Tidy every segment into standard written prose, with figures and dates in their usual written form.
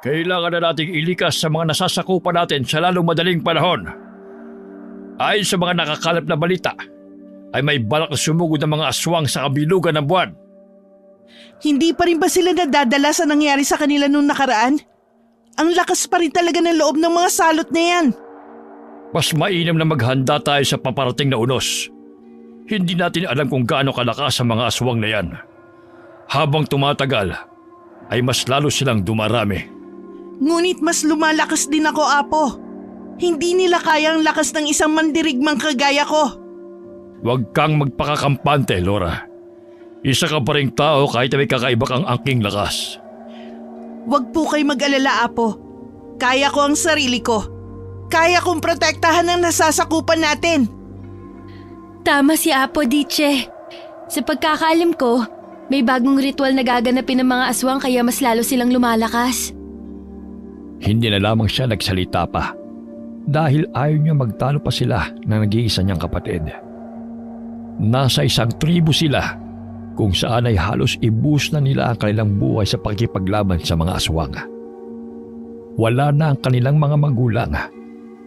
Kailangan na nating ilikas sa mga nasasakupan natin sa lalong madaling panahon. Ayon sa mga nakakalap na balita, ay may balak na sumugod ng mga aswang sa kabilugan ng buwan. Hindi pa rin ba sila nadadala sa nangyari sa kanila nung nakaraan? Ang lakas pa rin talaga ng loob ng mga salot na yan. Mas mainam na maghanda tayo sa paparating na unos. Hindi natin alam kung gaano kalakas ang mga aswang na yan. Habang tumatagal, ay mas lalo silang dumarami. Ngunit mas lumalakas din ako, Apo. Hindi nila kaya ang lakas ng isang mandirigmang kagaya ko. Huwag kang magpakakampante, Laura. Isa ka pa ring tao kahit may kakaiba kang angking lakas. Huwag po kayo mag-alala, Apo. Kaya ko ang sarili ko. Kaya kong protektahan ang nasasakupan natin. Tama si Apo, Diche. Sa pagkakaalam ko, may bagong ritual na gaganapin ng mga aswang kaya mas lalo silang lumalakas. Hindi na lamang siya nagsalita pa dahil ayaw niya magtalo pa sila ng nag-iisa niyang kapatid. Nasa isang tribo sila kung saan ay halos ibus na nila ang kanilang buhay sa pakikipaglaban sa mga aswang. Wala na ang kanilang mga magulang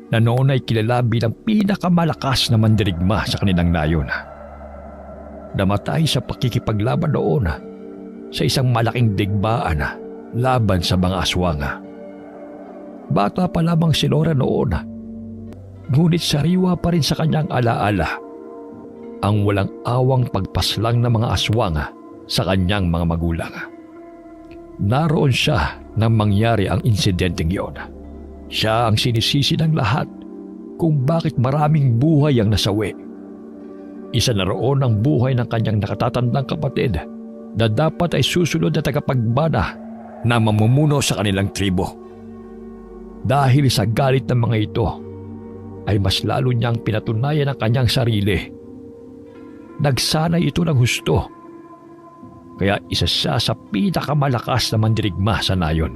na noon ay kilala bilang pinakamalakas na mandirigma sa kanilang nayon. Namatay sa pakikipaglaban noon sa isang malaking digmaan laban sa mga aswang. Bata pa lamang si Laura noon, ngunit sariwa pa rin sa kanyang alaala ang walang awang pagpaslang ng mga aswang sa kanyang mga magulang. Naroon siya nang mangyari ang insidenteng iyon. Siya ang sinisisi ng lahat kung bakit maraming buhay ang nasawi. Isa na roon ang buhay ng kanyang nakatatandang kapatid na dapat ay susunod na tagapagbana na mamumuno sa kanilang tribo. Dahil sa galit ng mga ito, ay mas lalo niyang pinatunayan ang kanyang sarili. Nagsanay ito ng husto, kaya isa siya sa pinakamalakas na mandirigma sa nayon.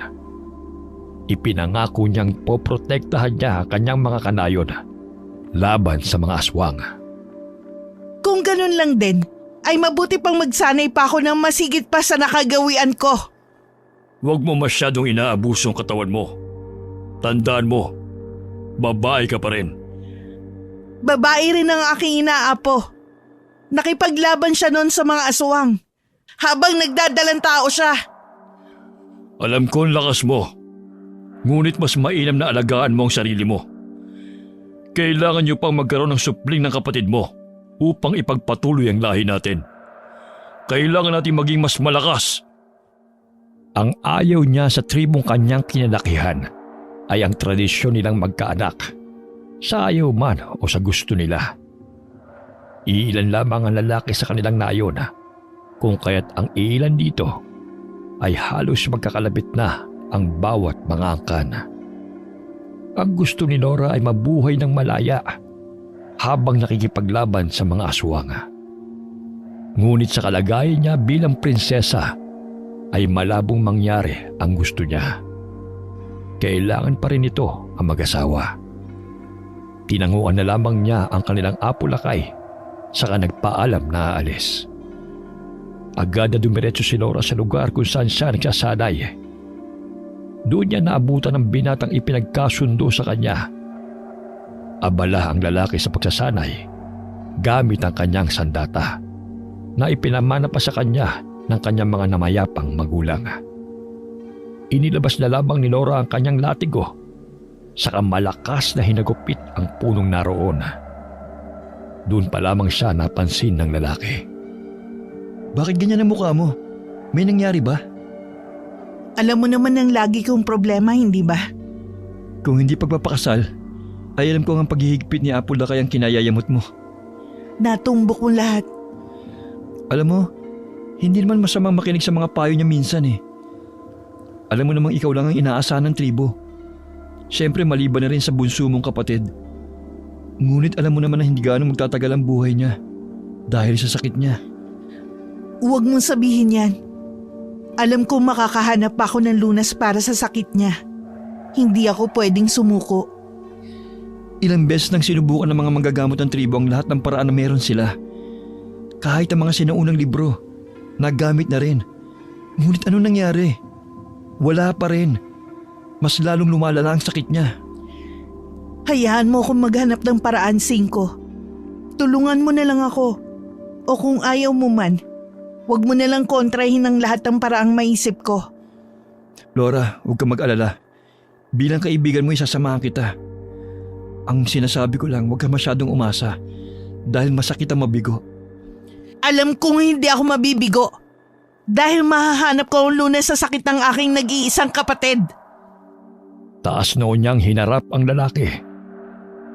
Ipinangako niyang poprotektahan niya ang kanyang mga kanayon laban sa mga aswang. Kung ganun lang din, ay mabuti pang magsanay pa ako ng masigit pa sa nakagawian ko. Huwag mo masyadong inaabuso ang katawan mo. Tandaan mo, babae ka pa rin. Babae rin ang aking ina, Apo. Nakipaglaban siya noon sa mga aswang habang nagdadalang tao siya. Alam ko ang lakas mo, ngunit mas mainam na alagaan mo ang sarili mo. Kailangan niyo pang magkaroon ng supling ng kapatid mo upang ipagpatuloy ang lahi natin. Kailangan natin maging mas malakas. Ang ayaw niya sa tribong kanyang kinalakihan ay ang tradisyon nilang magkaanak, sa ayaw man o sa gusto nila. Iilan lamang ang lalaki sa kanilang nayon, kung kaya't ang iilan dito ay halos magkakalapit na ang bawat mga angkan. Ang gusto ni Laura ay mabuhay ng malaya habang nakikipaglaban sa mga aswang. Ngunit sa kalagayan niya bilang prinsesa ay malabong mangyari ang gusto niya. Kailangan pa rin ito ang mag-asawa. Tinanguan na lamang niya ang kanilang apo lakay saka nagpaalam na aalis. Agad na dumiretso si Laura sa lugar kung saan siya nagsasanay. Doon niya naabutan ng binatang ipinagkasundo sa kanya. Abala ang lalaki sa pagsasanay gamit ang kanyang sandata na ipinamana pa sa kanya ng kanyang mga namayapang magulang. Inilabas na lamang ni Laura ang kanyang latigo saka malakas na hinagupit ang punong naroon. Doon pa lamang siya napansin ng lalaki. Bakit ganyan ang mukha mo? May nangyari ba? Alam mo naman ang lagi kong problema, hindi ba? Kung hindi pagpapakasal, ay alam ko ang paghihigpit ni Apo Lakay ang kinayayamot mo. Natumbok mo lahat. Alam mo, hindi naman masamang makinig sa mga payo niya minsan eh. Alam mo namang ikaw lang ang inaasahan ng tribo. Siyempre maliban na rin sa bunso mong kapatid. Ngunit alam mo naman na hindi gaano magtatagal ang buhay niya dahil sa sakit niya. Huwag mong sabihin yan. Alam kong makakahanap ako ng lunas para sa sakit niya. Hindi ako pwedeng sumuko. Ilang beses nang sinubukan ng mga manggagamot ng tribo ang lahat ng paraan na meron sila. Kahit ang mga sinaunang libro, nagamit na rin. Ngunit ano nangyari? Wala pa rin. mas lalong lumalala ang sakit niya. Hayaan mo akong maghanap ng paraan, Cinco. Tulungan mo na lang ako. O kung ayaw mo man, huwag mo na lang kontrahin ang lahat ng paraang maisip ko. Laura, huwag kang mag-alala. Bilang kaibigan mo, isasamahan kita. Ang sinasabi ko lang, huwag ka masyadong umasa dahil masakit ang mabigo. Alam kong hindi ako mabibigo dahil mahahanap ko ang lunas sa sakit ng aking nag-iisang kapatid. Taas noon niyang hinarap ang lalaki.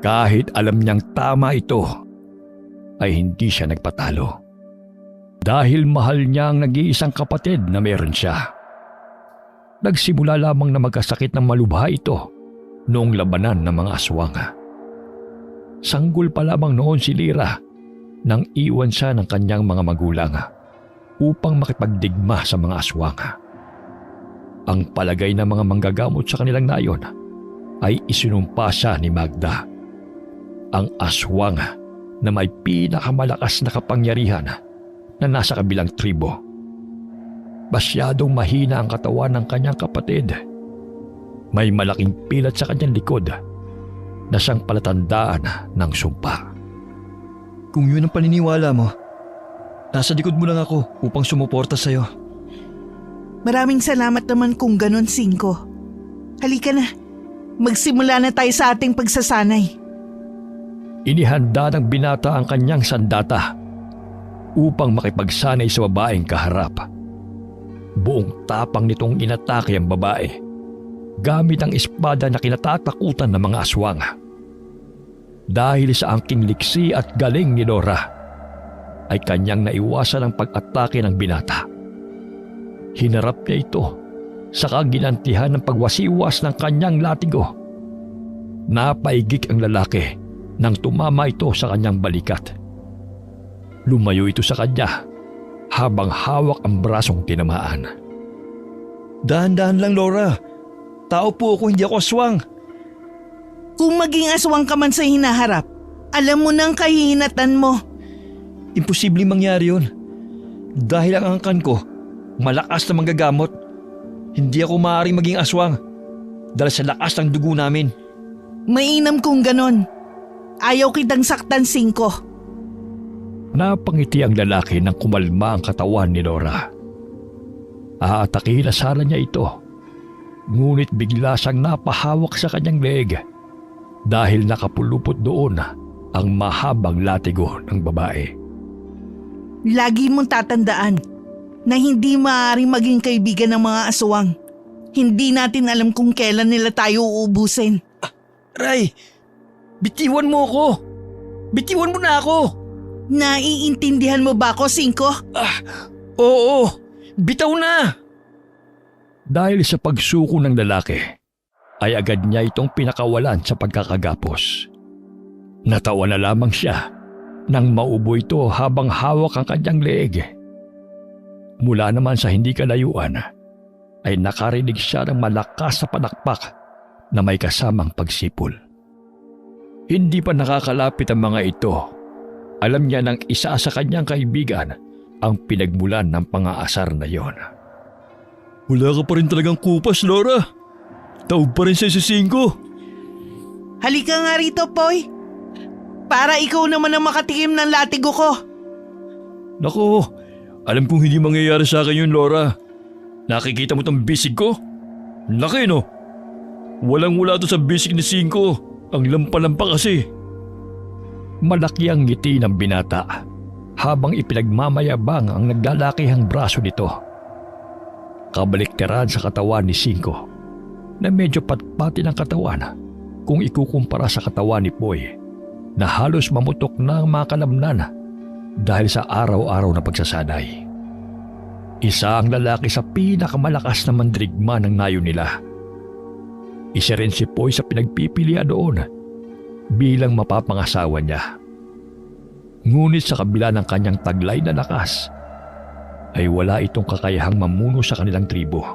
Kahit alam niyang tama ito, ay hindi siya nagpatalo. Dahil mahal niya ang nag-iisang kapatid na meron siya. Nagsimula lamang na magkasakit ng malubha ito noong labanan ng mga aswang. Sanggol pa lamang noon si Lyra nang iwan siya ng kanyang mga magulang upang makipagdigma sa mga aswang. Ang palagay ng mga manggagamot sa kanilang nayon ay isinumpa siya ni Magda, ang aswang na may pinakamalakas na kapangyarihan na nasa kabilang tribo. Masyadong mahina ang katawan ng kanyang kapatid. May malaking pilat sa kanyang likod na siyang palatandaan ng sumpa. Kung yun ang paniniwala mo, nasa likod mo lang ako upang sumuporta sa'yo. Maraming salamat naman kung ganon, Cinco. Halika na, magsimula na tayo sa ating pagsasanay. Inihanda ng binata ang kanyang sandata upang makipagsanay sa babaeng kaharap. Buong tapang nitong inatake ang babae gamit ang espada na kinatatakutan ng mga aswang. Dahil sa angking liksi at galing ni Laura, ay kanyang naiwasan ang pag-atake ng binata. Hinarap niya ito sa kaginantihan ng pagwasiwas ng kanyang latigo. Napaigik ang lalaki nang tumama ito sa kanyang balikat. Lumayo ito sa kanya habang hawak ang brasong tinamaan. Dahan-dahan lang, Laura. Tao po ako, hindi ako aswang. Kung maging aswang ka man sa hinaharap, alam mo nang kahihinatan mo. Imposibleng mangyari yun. Dahil ang angkan ko, malakas na manggagamot. Hindi ako maaaring maging aswang dahil sa lakas ng dugo namin. Mainam kung ganon. Ayaw kitang saktan, Cinco. Napangiti ang lalaki nang kumalma ang katawan ni Laura. Aatakihin na sana niya ito. Ngunit bigla siyang napahawak sa kanyang leeg dahil nakapulupot doon ang mahabang latigo ng babae. Lagi mong tatandaan na hindi maaaring maging kaibigan ng mga aswang. Hindi natin alam kung kailan nila tayo uubusin. Ray, bitiwan mo ako. Bitiwan mo na ako. Naiintindihan mo ba ako, Cinco? Oo, bitaw na. Dahil sa pagsuko ng lalaki, ay agad niya itong pinakawalan sa pagkakagapos. Natawa na lamang siya nang maubo ito habang hawak ang kanyang leeg. Mula naman sa hindi kalayuan, ay nakarinig siya ng malakas na palakpak na may kasamang pagsipol. Hindi pa nakakalapit ang mga ito. Alam niya ng isa sa kanyang kaibigan ang pinagmulan ng pangaasar na yon. Wala ka pa rin talagang kupas, Laura. Taob pa rin sa si Cinco. Halika nga rito, Poy. Para ikaw naman ang makatikim ng latigo ko. Naku, alam kong hindi mangyayari sa akin yun, Laura. Nakikita mo tong bisig ko? Laki, no? Walang-wala to sa bisig ni Cinco. Ang lampa-lampa kasi. Malaki ang ngiti ng binata habang ipinagmamayabang ang naglalakihang braso nito. Kabaliktaran sa katawan ni Cinco na medyo patpati ng katawan kung ikukumpara sa katawan ni Poy na halos mamutok na ang mga kalamnan dahil sa araw-araw na pagsasanay. Isa ang lalaki sa pinakamalakas na mandirigma ng nayon nila. Isa rin si Poy sa pinagpipilian doon bilang mapapangasawa niya. Ngunit sa kabila ng kanyang taglay na lakas, ay wala itong kakayahang mamuno sa kanilang tribo.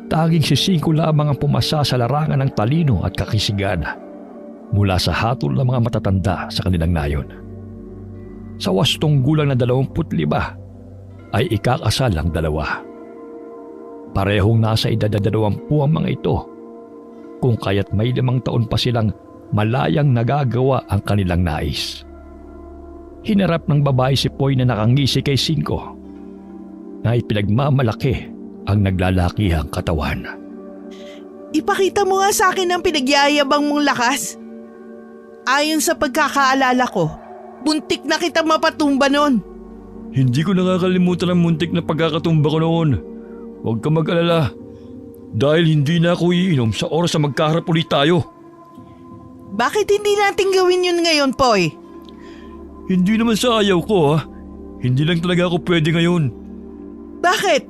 Tanging si Cinco lamang ang pumasa sa larangan ng talino at kakisigan mula sa hatol ng mga matatanda sa kanilang nayon. Sa wastong gulang na 25 ay ikakasal ang dalawa. Parehong nasa edad na 20 ang mga ito, kung kaya't may 5 taon pa silang malayang nagagawa ang kanilang nais. Hinarap ng babae si Poy na nakangisi kay Cinco na ipinagmamalaki ang naglalakihang katawan. Ipakita mo nga sa akin ang pinagyayabang mong lakas. Ayon sa pagkakaalala ko, buntik na kita mapatumba nun. Hindi ko nakakalimutan ang muntik na pagkakatumba ko noon. Huwag ka mag-alala dahil hindi na ako iinom sa oras na magkaharap ulit tayo. Bakit hindi natin gawin yun ngayon, Poy? Hindi naman sa ayaw ko ha. Hindi lang talaga ako pwede ngayon. Bakit?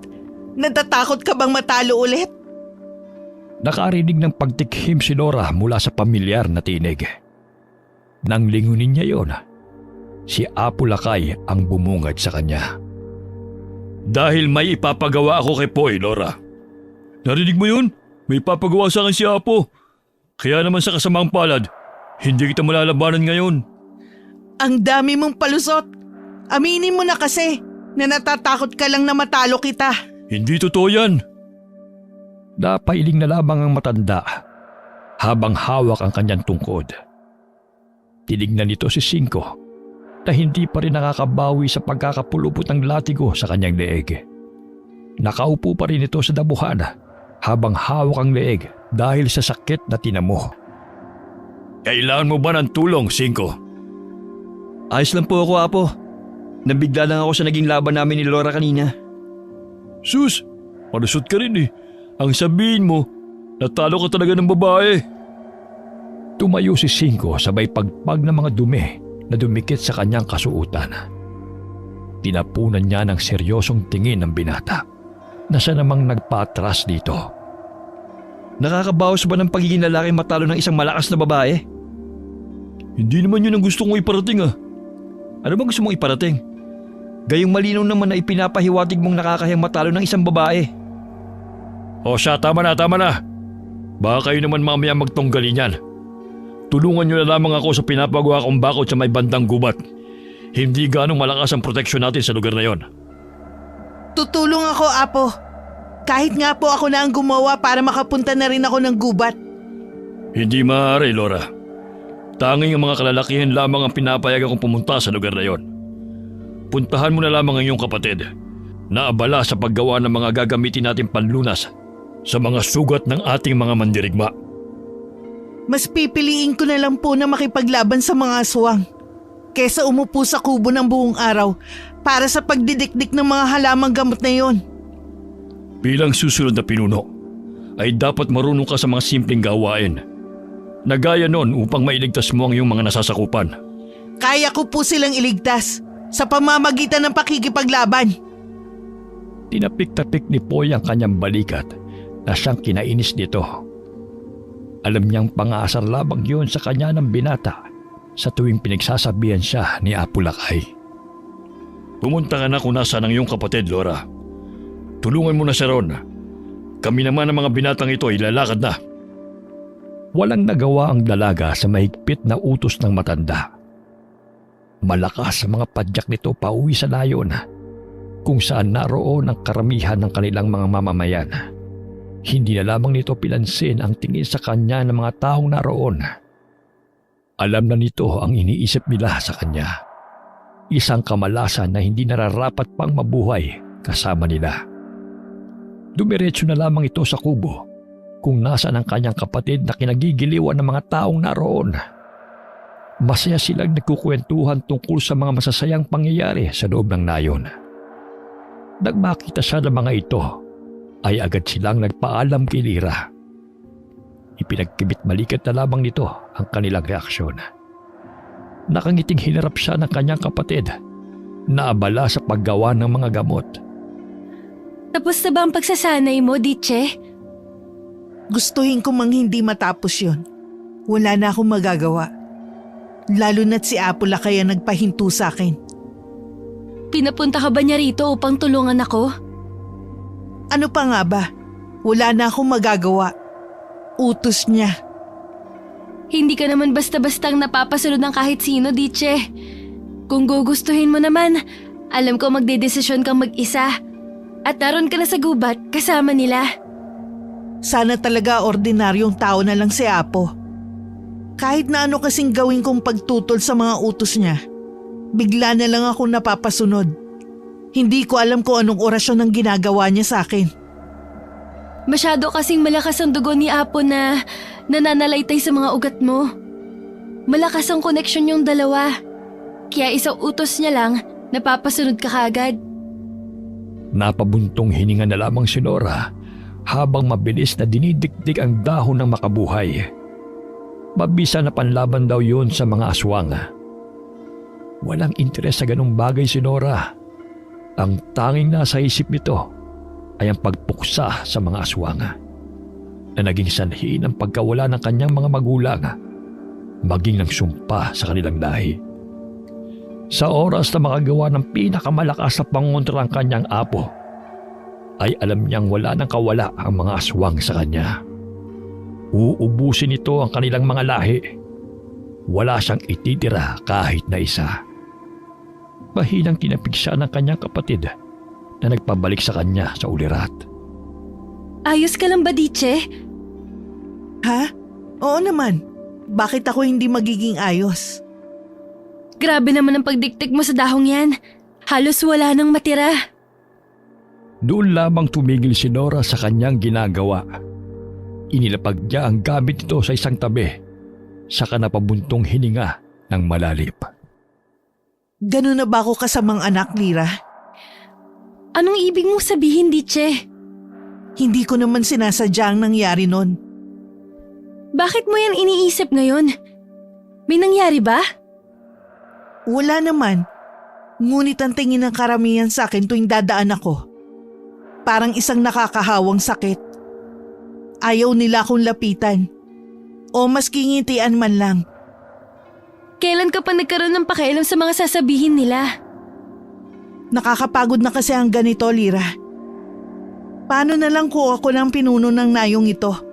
Natatakot ka bang matalo ulit? Nakarinig ng pagtikhim si Laura mula sa pamilyar na tinig. Nang lingunin niya yon, si Apo Lakay ang bumungad sa kanya. Dahil may ipapagawa ako kay Poy, Laura. Narinig mo yun? May ipapagawa sa akin si Apo. Kaya naman sa kasamang palad, hindi kita malalabanan ngayon. Ang dami mong palusot. Aminin mo na kasi na natatakot ka lang na matalo kita. Hindi totoo yan. Napailing na lamang ang matanda habang hawak ang kanyang tungkod. Tinignan nito si Cinco na hindi pa rin nakakabawi sa pagkakapulupot ng latigo sa kanyang leeg. Nakaupo pa rin ito sa damuhan habang hawak ang leeg dahil sa sakit na tinamo. Kailangan mo ba ng tulong, Cinco? Ayos lang po ako, Apo. Nabigla lang ako sa naging laban namin ni Laura kanina. Sus, malusot ka rin eh. Ang sabihin mo, natalo ka talaga ng babae. Tumayo si Cinco sabay pagpag ng mga dumi na dumikit sa kanyang kasuotan. Tinapunan niya ng seryosong tingin ng binata na siya namang nagpatras dito. Nakakabawas ba ng pagiging lalaki matalo ng isang malakas na babae? Hindi naman yun ang gusto kong iparating ah. Ano ba gusto mong iparating? Gayong malinaw naman na ipinapahiwatig mong nakakahiyang matalo ng isang babae. O siya, tama na. Baka kayo naman mamaya magtunggalin yan. Tulungan niyo na lamang ako sa pinapagawa kong bakod sa may bandang gubat. Hindi ganong malakas ang proteksyon natin sa lugar na yon. Tutulong ako, Apo. Kahit nga po ako na ang gumawa para makapunta na rin ako ng gubat. Hindi maaari, Laura. Tanging ang mga kalalakihan lamang ang pinapayagan kong pumunta sa lugar na yon. Puntahan mo na lamang ang iyong kapatid na abala sa paggawa ng mga gagamitin natin panlunas sa mga sugat ng ating mga mandirigma. Mas pipiliin ko na lang po na makipaglaban sa mga aswang kesa umupo sa kubo ng buong araw para sa pagdidikdik ng mga halamang gamot na yon. Bilang susunod na pinuno, ay dapat marunong ka sa mga simpleng gawain na gaya nun upang mailigtas mo ang iyong mga nasasakupan. Kaya ko po silang iligtas sa pamamagitan ng pakikipaglaban. Tinapik-tapik ni Poy ang kanyang balikat na siyang kinainis nito. Alam niyang pang-aasar labang yun sa kanya ng binata sa tuwing pinagsasabihan siya ni Apo Lakay. Pumunta ka na kung nasaan ang iyong kapatid, Laura. Tulungan mo na siya ron. Kami naman ang mga binatang ito ay lalakad na. Walang nagawa ang dalaga sa mahigpit na utos ng matanda. Malakas ang mga padyak nito pauwi sa layon kung saan naroon ang karamihan ng kanilang mga mamamayan. Hindi na lamang nito pinansin ang tingin sa kanya ng mga taong naroon. Alam na nito ang iniisip nila sa kanya. Isang kamalasan na hindi nararapat pang mabuhay kasama nila. Dumiretso na lamang ito sa kubo kung nasaan ang kanyang kapatid na kinagigiliwan ng mga taong naroon. Masaya silang nagkukwentuhan tungkol sa mga masasayang pangyayari sa loob ng nayon. Nang makita siya ng mga ito, ay agad silang nagpaalam kay Lira. Ipinagkibit malikat na lamang nito ang kanilang reaksyon. Nakangiting hinarap siya ng kanyang kapatid na abala sa paggawa ng mga gamot. Tapos na ba ang pagsasanay mo, Diche? Gustuhin ko mang hindi matapos yon. Wala na akong magagawa. Lalo na't si Apo Lakay ang nagpahinto sa akin. Pinapunta ka ba niya rito upang tulungan ako? Ano pa nga ba? Wala na akong magagawa. Utos niya. Hindi ka naman basta-bastang napapasunod ng kahit sino, Diche. Kung gugustuhin mo naman, alam ko magdedesisyon kang mag-isa. At naroon ka na sa gubat kasama nila. Sana talaga ordinaryong tao na lang si Apo. Kahit na ano kasing gawin kong pagtutol sa mga utos niya, bigla na lang ako napapasunod. Hindi ko alam kung anong orasyon ang ginagawa niya sa akin. Masyado kasing malakas ang dugo ni Apo na nananalaytay sa mga ugat mo. Malakas ang koneksyon yung dalawa. Kaya isang utos niya lang, napapasunod ka kagad. Napabuntong hininga na lamang si Nora habang mabilis na dinidikdik ang dahon ng makabuhay. Mabisa na panlaban daw yun sa mga aswang. Walang interes sa ganung bagay si Nora. Ang tanging nasa isip nito ay ang pagpuksa sa mga aswang na naging sanhi ng pagkawala ng kanyang mga magulang, maging ng sumpa sa kanilang lahi. Sa oras na makagawa ng pinakamalakas na pangontra ang kanyang apo, ay alam niyang wala nang kawala ang mga aswang sa kanya. Uubusin nito ang kanilang mga lahi. Wala siyang ititira kahit na isa. Mahinang kinapig siya ng kanyang kapatid na nagpabalik sa kanya sa ulirat. Ayos ka lang ba, Diche? Ha? Oo naman. Bakit ako hindi magiging ayos? Grabe naman ang pagdiktik mo sa dahong yan. Halos wala nang matira. Doon lamang tumigil si Nora sa kanyang ginagawa. Inilapag niya ang gamit nito sa isang tabi, saka napabuntong hininga ng malalim. Ganun na ba ako kasamang anak, Lira? Anong ibig mong sabihin, Diche? Hindi ko naman sinasadya ang nangyari nun. Bakit mo yan iniisip ngayon? May nangyari ba? Wala naman. Ngunit ang tingin ng karamihan sa akin tuwing dadaan ako, parang isang nakakahawang sakit. Ayaw nila akong lapitan. O maski ngitian man lang. Kailan ka pa nagkaroon ng pakialam sa mga sasabihin nila? Nakakapagod na kasi ang ganito, Lira. Paano na lang kung ako ng pinuno ng nayong ito?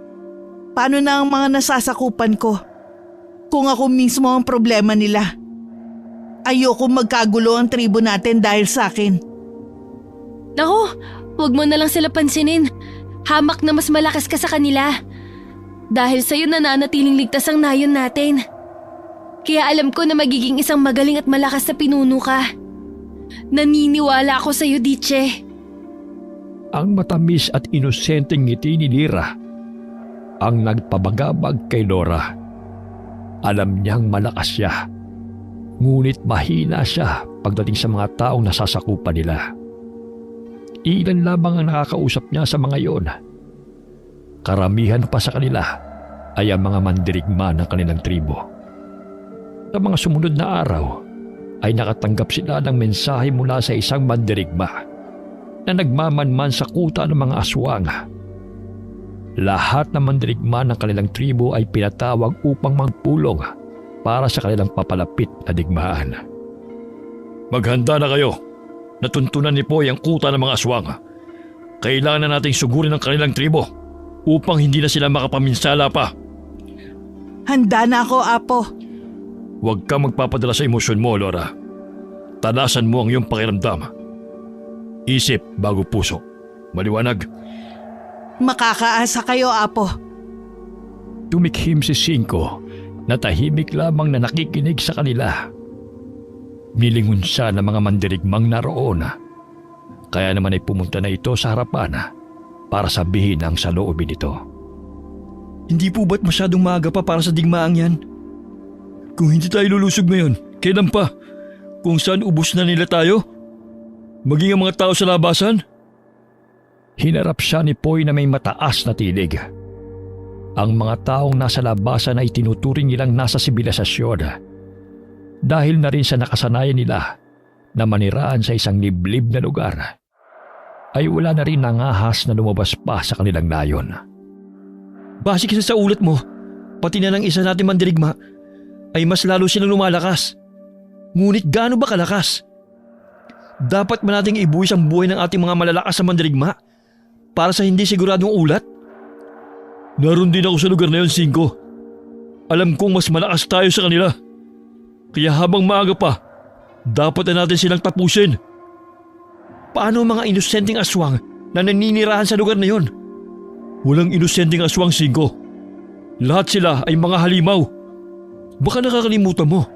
Paano na ang mga nasasakupan ko? Kung ako mismo ang problema nila. Ayoko magkagulo ang tribo natin dahil sa akin. Naku, huwag mo na lang sila pansinin. Hamak na mas malakas ka sa kanila. Dahil sa'yo nananatiling ligtas ang nayon natin. Kaya alam ko na magiging isang magaling at malakas na pinuno ka. Naniniwala ako sa'yo, Diche. Ang matamis at inosenteng ngiti ni Lira ang nagpabagabag kay Nora. Alam niyang malakas siya, ngunit mahina siya pagdating sa mga taong nasasakupan nila. Ilan lamang ang nakakausap niya sa mga iyon. Karamihan pa sa kanila ay ang mga mandirigma ng kanilang tribo. Sa mga sumunod na araw ay nakatanggap sila ng mensahe mula sa isang mandirigma na nagmamanman sa kuta ng mga aswang. Lahat ng mandirigma ng kanilang tribo ay pinatawag upang magpulong para sa kanilang papalapit na digmaan. Maghanda na kayo. Natuntunan ni Poy ang kuta ng mga aswang. Kailangan na nating sugurin ang kanilang tribo upang hindi na sila makapaminsala pa. Handa na ako, Apo. Huwag kang magpapadala sa emosyon mo, Lora. Tanasan mo ang iyong pakiramdam. Isip bago puso. Maliwanag. Makakaasa kayo, Apo. Tumikhim si Cinco na tahimik lamang na nakikinig sa kanila. Nilingon siya ng mga mandirigmang naroon. Kaya naman ay pumunta na ito sa harapan para sabihin ang saloobin nito. Hindi po ba't masyadong maaga pa para sa digmaang yan? Kung hindi tayo lulusog ngayon, kailan pa? Kung saan ubos na nila tayo? Maging ang mga tao sa labasan? Hinarap siya ni Poy na may mataas na tinig. Ang mga taong nasa labasan ay tinuturing nilang nasa sibilisasyon. Dahil na rin sa nakasanayan nila na maniraan sa isang liblib na lugar, ay wala na rin nangahas na lumabas pa sa kanilang nayon. Base kasi sa ulat mo, pati na ng isa natin mandirigma, ay mas lalo silang lumalakas. Ngunit gaano ba kalakas? Dapat ba nating ibuwis ang buhay ng ating mga malalakas na mandirigma para sa hindi siguradong ulat? Naroon din ako sa lugar na yun, Cinco. Alam kong mas malakas tayo sa kanila. Kaya habang maaga pa, dapat na natin silang tapusin. Paano ang mga inosenteng aswang na naninirahan sa lugar na yon? Walang inosenteng aswang, Cinco. Lahat sila ay mga halimaw. Baka nakakalimutan mo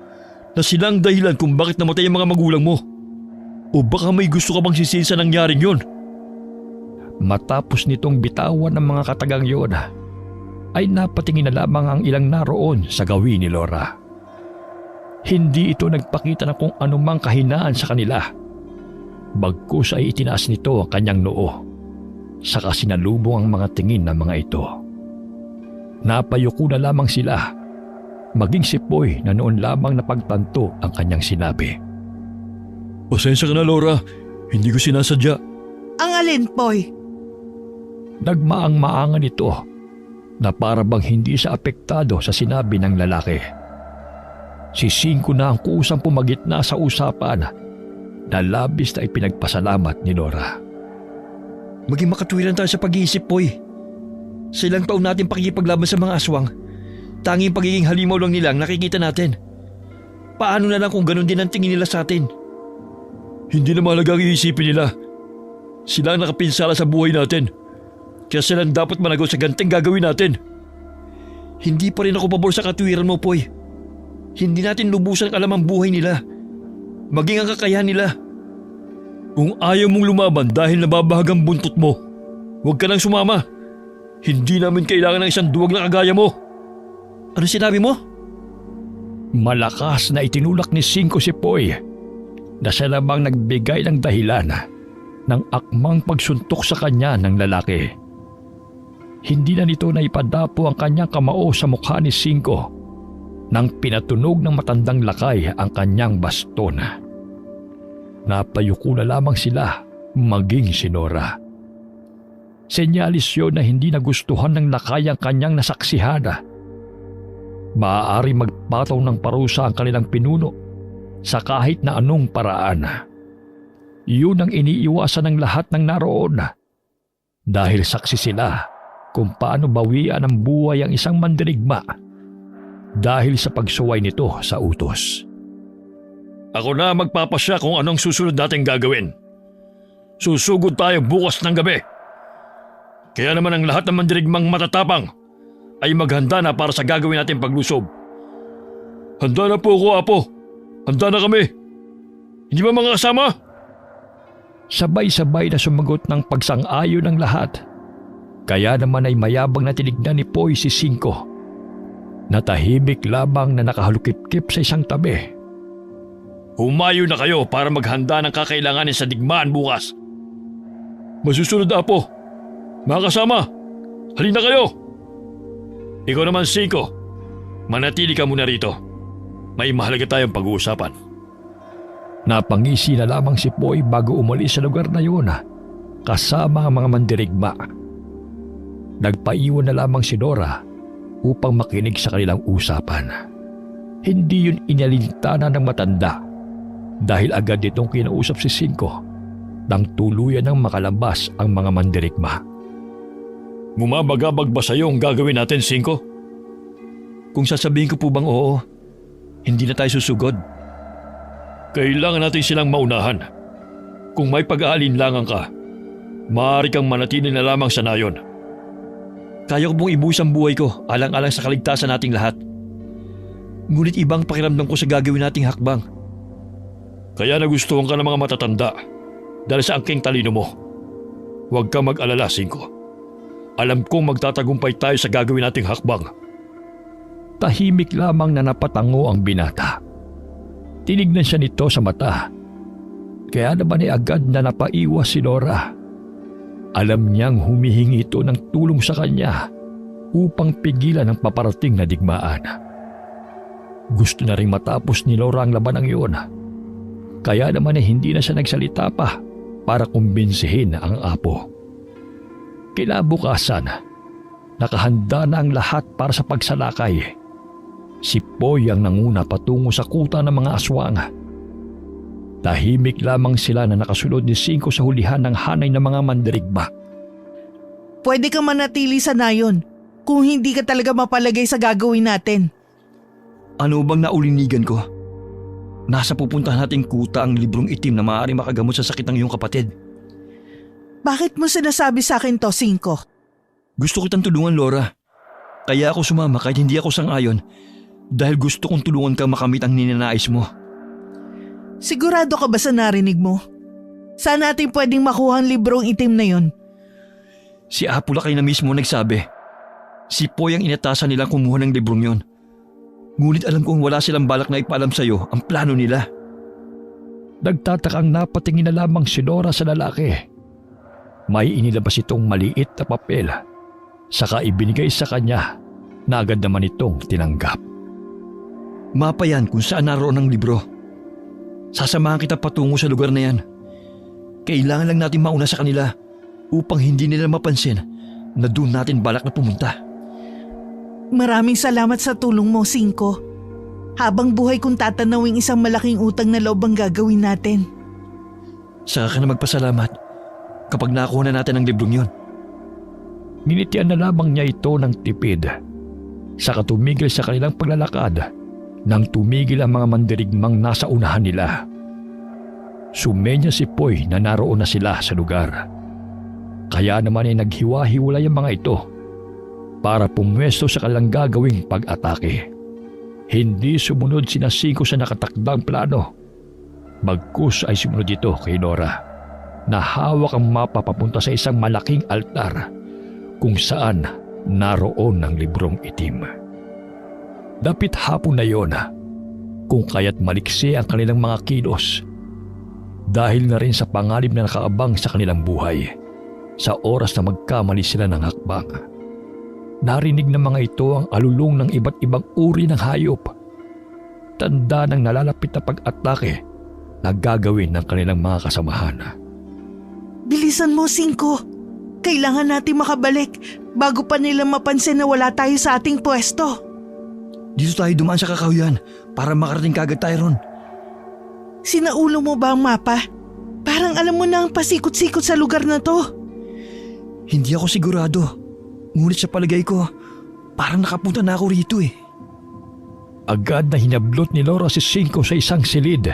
na sila ang dahilan kung bakit namatay ang mga magulang mo. O baka may gusto ka bang sisihin sa nangyaring yon? Matapos nitong bitawan ng mga katagang yun, ay napatingin na lamang ang ilang naroon sa gawin ni Laura. Hindi ito nagpakita ng kung anumang kahinaan sa kanila. Bagkus ay itinaas nito ang kanyang noo, saka sinalubong ang mga tingin ng mga ito. Napayuko na lamang sila, maging si Poy na noon lamang napagtanto ang kanyang sinabi. Pasensya ka na, Laura. Hindi ko sinasadya. Ang alin, Poy? Nagmaang-maangan ito na para bang hindi siya apektado sa sinabi ng lalaki. Si Cinco na ang kuusang pumagitna sa usapan na labis na ipinagpasalamat ni Laura. Maging makatwiran tayo sa pag-iisip, Poy. Sa ilang taon natin pakikipaglaban sa mga aswang, tanging pagiging halimaw lang nila ang nakikita natin. Paano na lang kung ganun din ang tingin nila sa atin? Hindi na mahalaga ang iisipin nila. Sila ang nakapinsala sa buhay natin. Kaya silang dapat managot sa ganteng gagawin natin. Hindi pa rin ako pabor sa katwiran mo, Poy. Hindi natin lubusan alam ang buhay nila. Maging ang kakayahan nila. Kung ayaw mong lumaban dahil nababahag ang buntot mo, huwag ka nang sumama. Hindi namin kailangan ng isang duwag na kagaya mo. Ano sinabi mo? Malakas na itinulak ni Cinco si Poy na siya lamang nagbigay ng dahilan ng akmang pagsuntok sa kanya ng lalaki. Hindi na nito naipadapo ang kanyang kamao sa mukha ni Cinco nang pinatunog ng matandang lakay ang kanyang baston. Napayuko na lamang sila, maging si Nora. Senyalis yun na hindi nagustuhan ng lakay ang kanyang nasaksihan. Maaari magpataw ng parusa ang kanilang pinuno sa kahit na anong paraan. Yun ang iniiwasan ng lahat ng naroon dahil saksi sila kung paano bawian ng buhay ang isang mandirigma dahil sa pagsuway nito sa utos. Ako na magpapasya kung anong susunod nating gagawin. Susugod tayo bukas ng gabi. Kaya naman ang lahat ng mandirigmang matatapang ay maghanda na para sa gagawin nating paglusob. Handa na po ako, Apo. Handa na kami. Hindi ba mga kasama? Sabay-sabay na sumagot ng pagsang-ayon ng lahat. Kaya naman ay mayabang na tinignan ni Poy si Cinco. Natahimik labang na nakahalukip-kip sa isang tabi. Humayo na kayo para maghanda ng kakailanganin sa digmaan bukas. Masusunod, Apo. Mga kasama, halina kayo. Ikaw naman, Cinco. Manatili ka muna rito. May mahalaga tayong pag-uusapan. Napangisi na lamang si Poy bago umalis sa lugar na yun kasama ang mga mandirigma. Nagpaiwan na lamang si Nora upang makinig sa kanilang usapan. Hindi yun inalintana ng matanda dahil agad itong kinausap si Cinco nang tuluyan ng makalabas ang mga mandirigma. Bumabagabag ba sa'yo ang gagawin natin, Cinco? Kung sasabihin ko po bang oo, hindi na tayo susugod. Kailangan natin silang maunahan. Kung may pag-aalinlangan ka, maaari kang manatili na lamang sa nayon. Kaya ko pong ibuhos ang buhay ko alang-alang sa kaligtasan nating lahat. Ngunit ibang pakiramdam ko sa gagawin nating hakbang. Kaya nagustuhan ka ng mga matatanda dahil sa angking talino mo. Huwag kang mag-alala, Cinco. Alam kong magtatagumpay tayo sa gagawin nating hakbang. Tahimik lamang na napatango ang binata. Tinignan siya nito sa mata. Kaya naman ay agad na napaiwas si Nora. Alam niyang humihingi ito ng tulong sa kanya upang pigilan ang paparating na digmaan. Gusto na rin matapos ni Nora ang labanang iyon. Kaya naman ay hindi na siya nagsalita pa para kumbinsihin ang apo. Kinabukasan, nakahanda na ang lahat para sa pagsalakay. Si Poy ang nanguna patungo sa kuta ng mga aswang. Tahimik lamang sila na nakasunod ni Cinco sa hulihan ng hanay ng mga mandirigma. Pwede kang manatili sa nayon kung hindi ka talaga mapalagay sa gagawin natin. Ano bang naulinigan ko? Nasa pupuntahan nating kuta ang librong itim na maaari makagamot sa sakit ng iyong kapatid. Bakit mo sinasabi sa akin to, Cinco? Gusto kitang tulungan, Laura. Kaya ako sumama kahit hindi ako sang-ayon dahil gusto kong tulungan kang makamit ang ninanais mo. Sigurado ka ba sa narinig mo? Saan natin pwedeng makuha ang librong itim na yon? Si Apulakay na mismo nagsabi. Si Poy ang inatasan nilang kumuha ng librong yon. Ngunit alam kong wala silang balak na ipaalam sa'yo ang plano nila. Nagtatakang napatingin na lamang si Nora sa lalaki. May inilabas itong maliit na papel. Saka ibinigay sa kanya na agad naman itong tinanggap. Mapa yan kung saan naroon ang libro. Sasamahan kita patungo sa lugar na yan. Kailangan lang natin mauna sa kanila upang hindi nila mapansin na doon natin balak na pumunta. Maraming salamat sa tulong mo, Cinco. Habang buhay kong tatanawing isang malaking utang na loob ang gagawin natin. Saka ka na magpasalamat kapag nakuha na natin ang librong yon. Ninitian na lamang niya ito ng tipid. Saka tumigil sa kanilang paglalakad nang tumigil ang mga mandirigmang nasa unahan nila. Sumenya si Poy na naroon na sila sa lugar. Kaya naman ay naghiwa-hiwalay ang mga ito para pumwesto sa kanilang gagawing pag-atake. Hindi sumunod sina Cinco sa nakatakdang plano. Bagkus ay sumunod ito kay Nora na hawak ang mapa papunta sa isang malaking altar kung saan naroon ang librong itim. Dapit hapon na yon, kung kaya't maliksi ang kanilang mga kilos dahil na rin sa panganib na nakaabang sa kanilang buhay sa oras na magkamali sila ng hakbang. Narinig ng mga ito ang alulong ng iba't ibang uri ng hayop. Tanda ng nalalapit na pag-atake na gagawin ng kanilang mga kasamahan. Bilisan mo, Cinco. Kailangan natin makabalik bago pa nila mapansin na wala tayo sa ating pwesto. Dito tayo dumaan sa kakahuyan para makarating kagad tayo ron. Sinaulo mo ba ang mapa? Parang alam mo na ang pasikot-sikot sa lugar na to. Hindi ako sigurado. Ngunit sa palagay ko, parang nakapunta na ako rito eh. Agad na hinablot ni Laura si Cinco sa isang silid.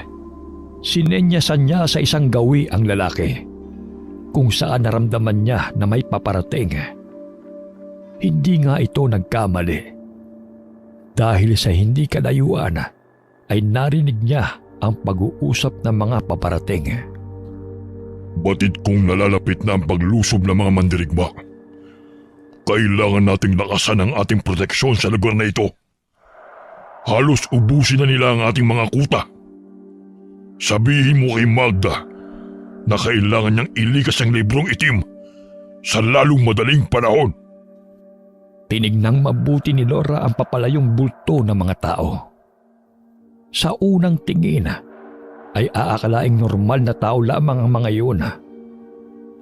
Sinenyasan niya sa isang gawi ang lalaki kung saan naramdaman niya na may paparating. Hindi nga ito nagkamali. Dahil sa hindi kalayuan ay narinig niya ang pag-uusap ng mga paparating. Batid kong nalalapit na ang paglusob ng mga mandirigma. Kailangan nating lakasan ang ating proteksyon sa lugar na ito. Halos ubusin na nila ang ating mga kuta. Sabihin mo kay Magda na kailangan niyang ilikas ang librong itim sa lalong madaling panahon. Tinignang mabuti ni Laura ang papalayong bulto ng mga tao. Sa unang tingin ay aakalaing normal na tao lamang ang mga iyon.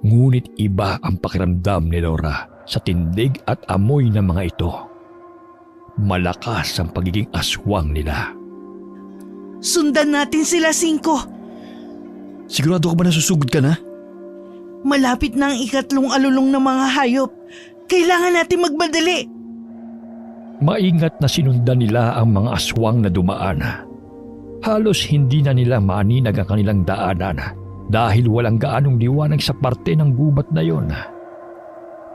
Ngunit iba ang pakiramdam ni Laura sa tindig at amoy ng mga ito. Malakas ang pagiging aswang nila. Sundan natin sila, Cinco. Sigurado ka ba nasusugod ka na? Malapit na ang ikatlong alulong ng mga hayop. Kailangan natin magmadali. Maingat na sinundan nila ang mga aswang na dumaan. Halos hindi na nila maaninag ang kanilang daanan dahil walang gaanong liwanag sa parte ng gubat na yon.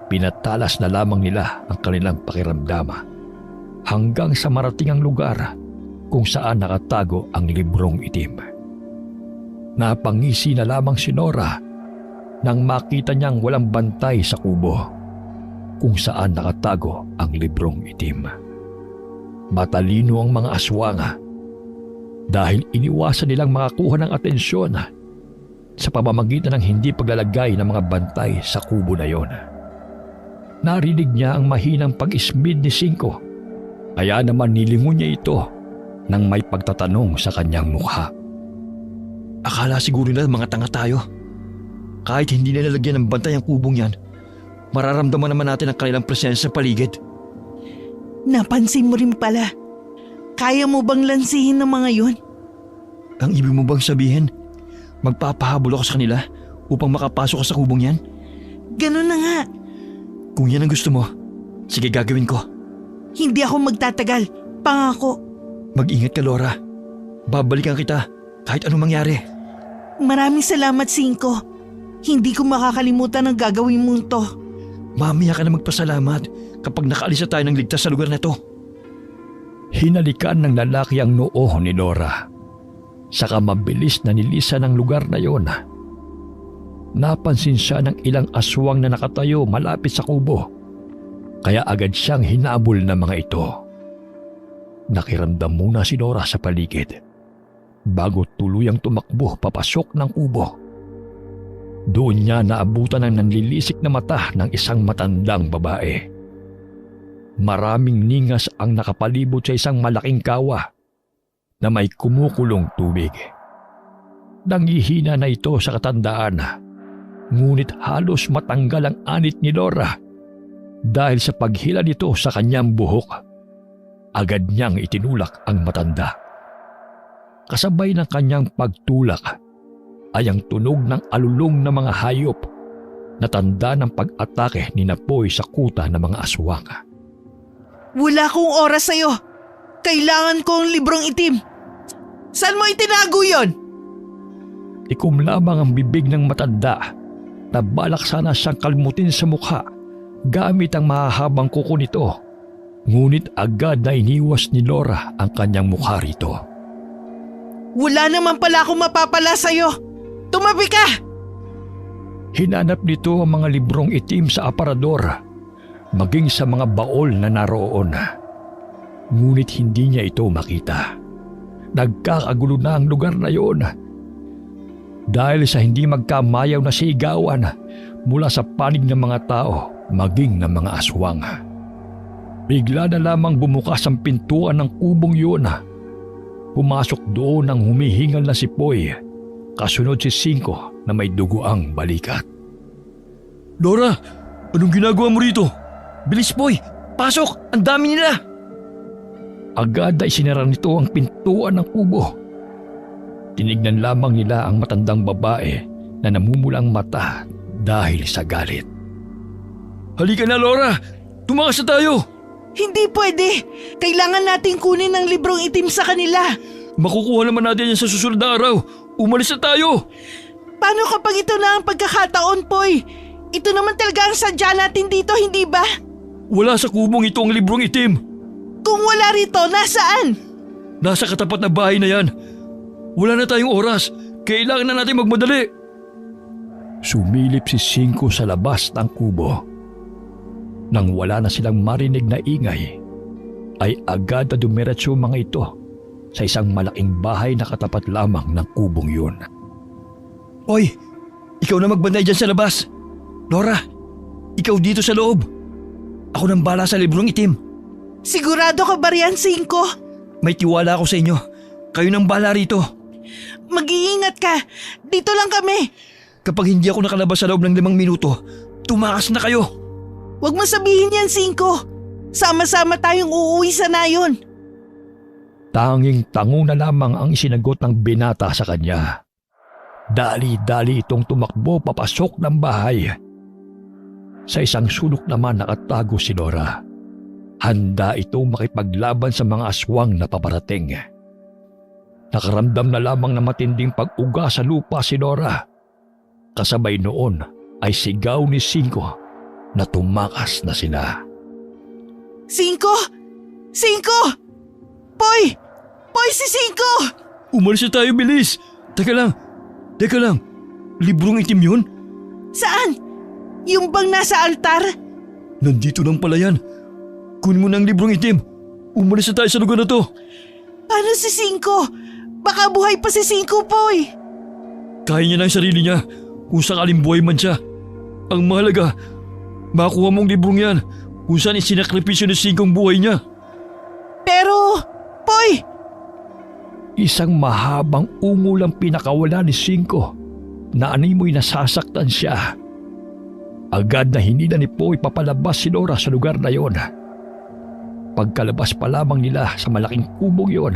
Pinatalas na lamang nila ang kanilang pakiramdam hanggang sa marating ang lugar kung saan nakatago ang librong itim. Napangisi na lamang si Nora nang makita niyang walang bantay sa kubo kung saan nakatago ang librong itim. Matalino ang mga aswang dahil iniwasan nilang makakuha ng atensyon sa pamamagitan ng hindi paglalagay ng mga bantay sa kubo na yon. Narinig niya ang mahinang pag-ismid ni Cinco, kaya naman nilingon niya ito nang may pagtatanong sa kanyang mukha. Akala siguro nila mga tanga tayo. Kahit hindi nila lagyan ng bantay ang kubong yan, mararamdaman naman natin ang kanilang presensya sa paligid. Napansin mo rin pala. Kaya mo bang lansihin ng mga yun? Ang ibig mo bang sabihin, magpapahabol ako sa kanila upang makapasok ka sa kubong yan? Ganun na nga. Kung yan ang gusto mo, sige gagawin ko. Hindi ako magtatagal. Pangako. Mag-ingat ka, Laura. Babalikan kita kahit anong mangyari. Maraming salamat, Cinco. Hindi ko makakalimutan ang gagawin mong to. Mamaya ka na magpasalamat kapag nakaalis na tayo ng ligtas sa lugar na to. Hinalikan ng lalaki ang noo ni Nora. Saka mabilis na nilisan ang lugar na yon. Napansin siya ng ilang aswang na nakatayo malapit sa kubo. Kaya agad siyang hinabol ng mga ito. Nakiramdam muna si Nora sa paligid bago tuluyang tumakbo papasok ng kubo. Doon niya naabutan ang nanlilisik na mata ng isang matandang babae. Maraming ningas ang nakapalibot sa isang malaking kawa na may kumukulong tubig. Nangihina na ito sa katandaan, ngunit halos matanggal ang anit ni Nora dahil sa paghila nito sa kanyang buhok. Agad niyang itinulak ang matanda. Kasabay ng kanyang pagtulak ay ang tunog ng alulong ng mga hayop na tanda ng pag-atake ni Napoy sa kuta ng mga aswang. Wala akong oras sa'yo. Kailangan ko ang librong itim. Saan mo itinago yon? Ikum lamang ang bibig ng matanda na balak sana siyang kalmutin sa mukha gamit ang mahahabang kuko nito. Ngunit agad na iniwas ni Nora ang kanyang mukha rito. Wala naman pala akong mapapala sa'yo. Tumabi ka! Hinanap nito ang mga librong itim sa aparador, maging sa mga baol na naroon. Ngunit hindi niya ito makita. Nagkakagulo na ang lugar na yon. Dahil sa hindi magkamayaw na sigawan mula sa panig ng mga tao maging ng mga aswang. Bigla na lamang bumukas ang pintuan ng kubong yun. Pumasok doon ang humihingal na si Poy, kasunod si Cinco na may dugoang balikat. Nora, anong ginagawa mo rito? Bilis, Poy! Pasok! Ang dami nila! Agad ay sinara nito ang pintuan ng kubo. Tinignan lamang nila ang matandang babae na namumulang mata dahil sa galit. Halika na, Nora! Tumakas na tayo! Hindi pwede. Kailangan nating kunin ang librong itim sa kanila. Makukuha naman natin yan sa susunod na araw. Umalis na tayo! Paano kapag ito na ang pagkakataon, Poy? Ito naman talaga ang sadya natin dito, hindi ba? Wala sa kubong ito ang librong itim. Kung wala rito, nasaan? Nasa katapat na bahay na yan. Wala na tayong oras. Kailangan na natin magmadali. Sumilip si Cinco sa labas ng kubo. Nang wala na silang marinig na ingay, ay agad na dumiretso mga ito sa isang malaking bahay na katapat lamang ng kubong yun. Oy, ikaw na magbantay dyan sa labas. Nora, ikaw dito sa loob. Ako nang bala sa librong itim. Sigurado ka ba riyan, Cinco? May tiwala ako sa inyo. Kayo nang bala rito. Mag-iingat ka. Dito lang kami. Kapag hindi ako nakalabas sa loob ng 5 minuto, tumakas na kayo. Huwag mo sabihin yan, Cinco. Sama-sama tayong uuwi sa nayon. Tanging tango na lamang ang isinagot ng binata sa kanya. Dali-dali itong tumakbo papasok ng bahay. Sa isang sulok naman nakatago si Nora. Handa itong makipaglaban sa mga aswang na paparating. Nakaramdam na lamang na matinding pag-uga sa lupa si Nora. Kasabay noon ay sigaw ni Cinco na tumakas na sila. Cinco! Cinco! Poy! Poy, si Cinco! Umalis na tayo, bilis! Teka lang. Librong itim yun? Saan? Yung bang nasa altar? Nandito lang pala yan. Kunin mo na ang librong itim. Umalis na tayo sa lugar na to. Paano si Cinco? Baka buhay pa si Cinco, Poy. Kaya niya na ang sarili niya kung sakaling buhay man siya. Ang mahalaga, makuha mong librong yan kung saan isinakripisyo ni Cinco ang buhay niya. Pero, Poy! Isang mahabang ungol ang pinakawala ni Cinco na animoy nasasaktan siya. Agad na hinila ni Poy papalabas si Nora sa lugar na yon. Pagkalabas pa lamang nila sa malaking kubong yon,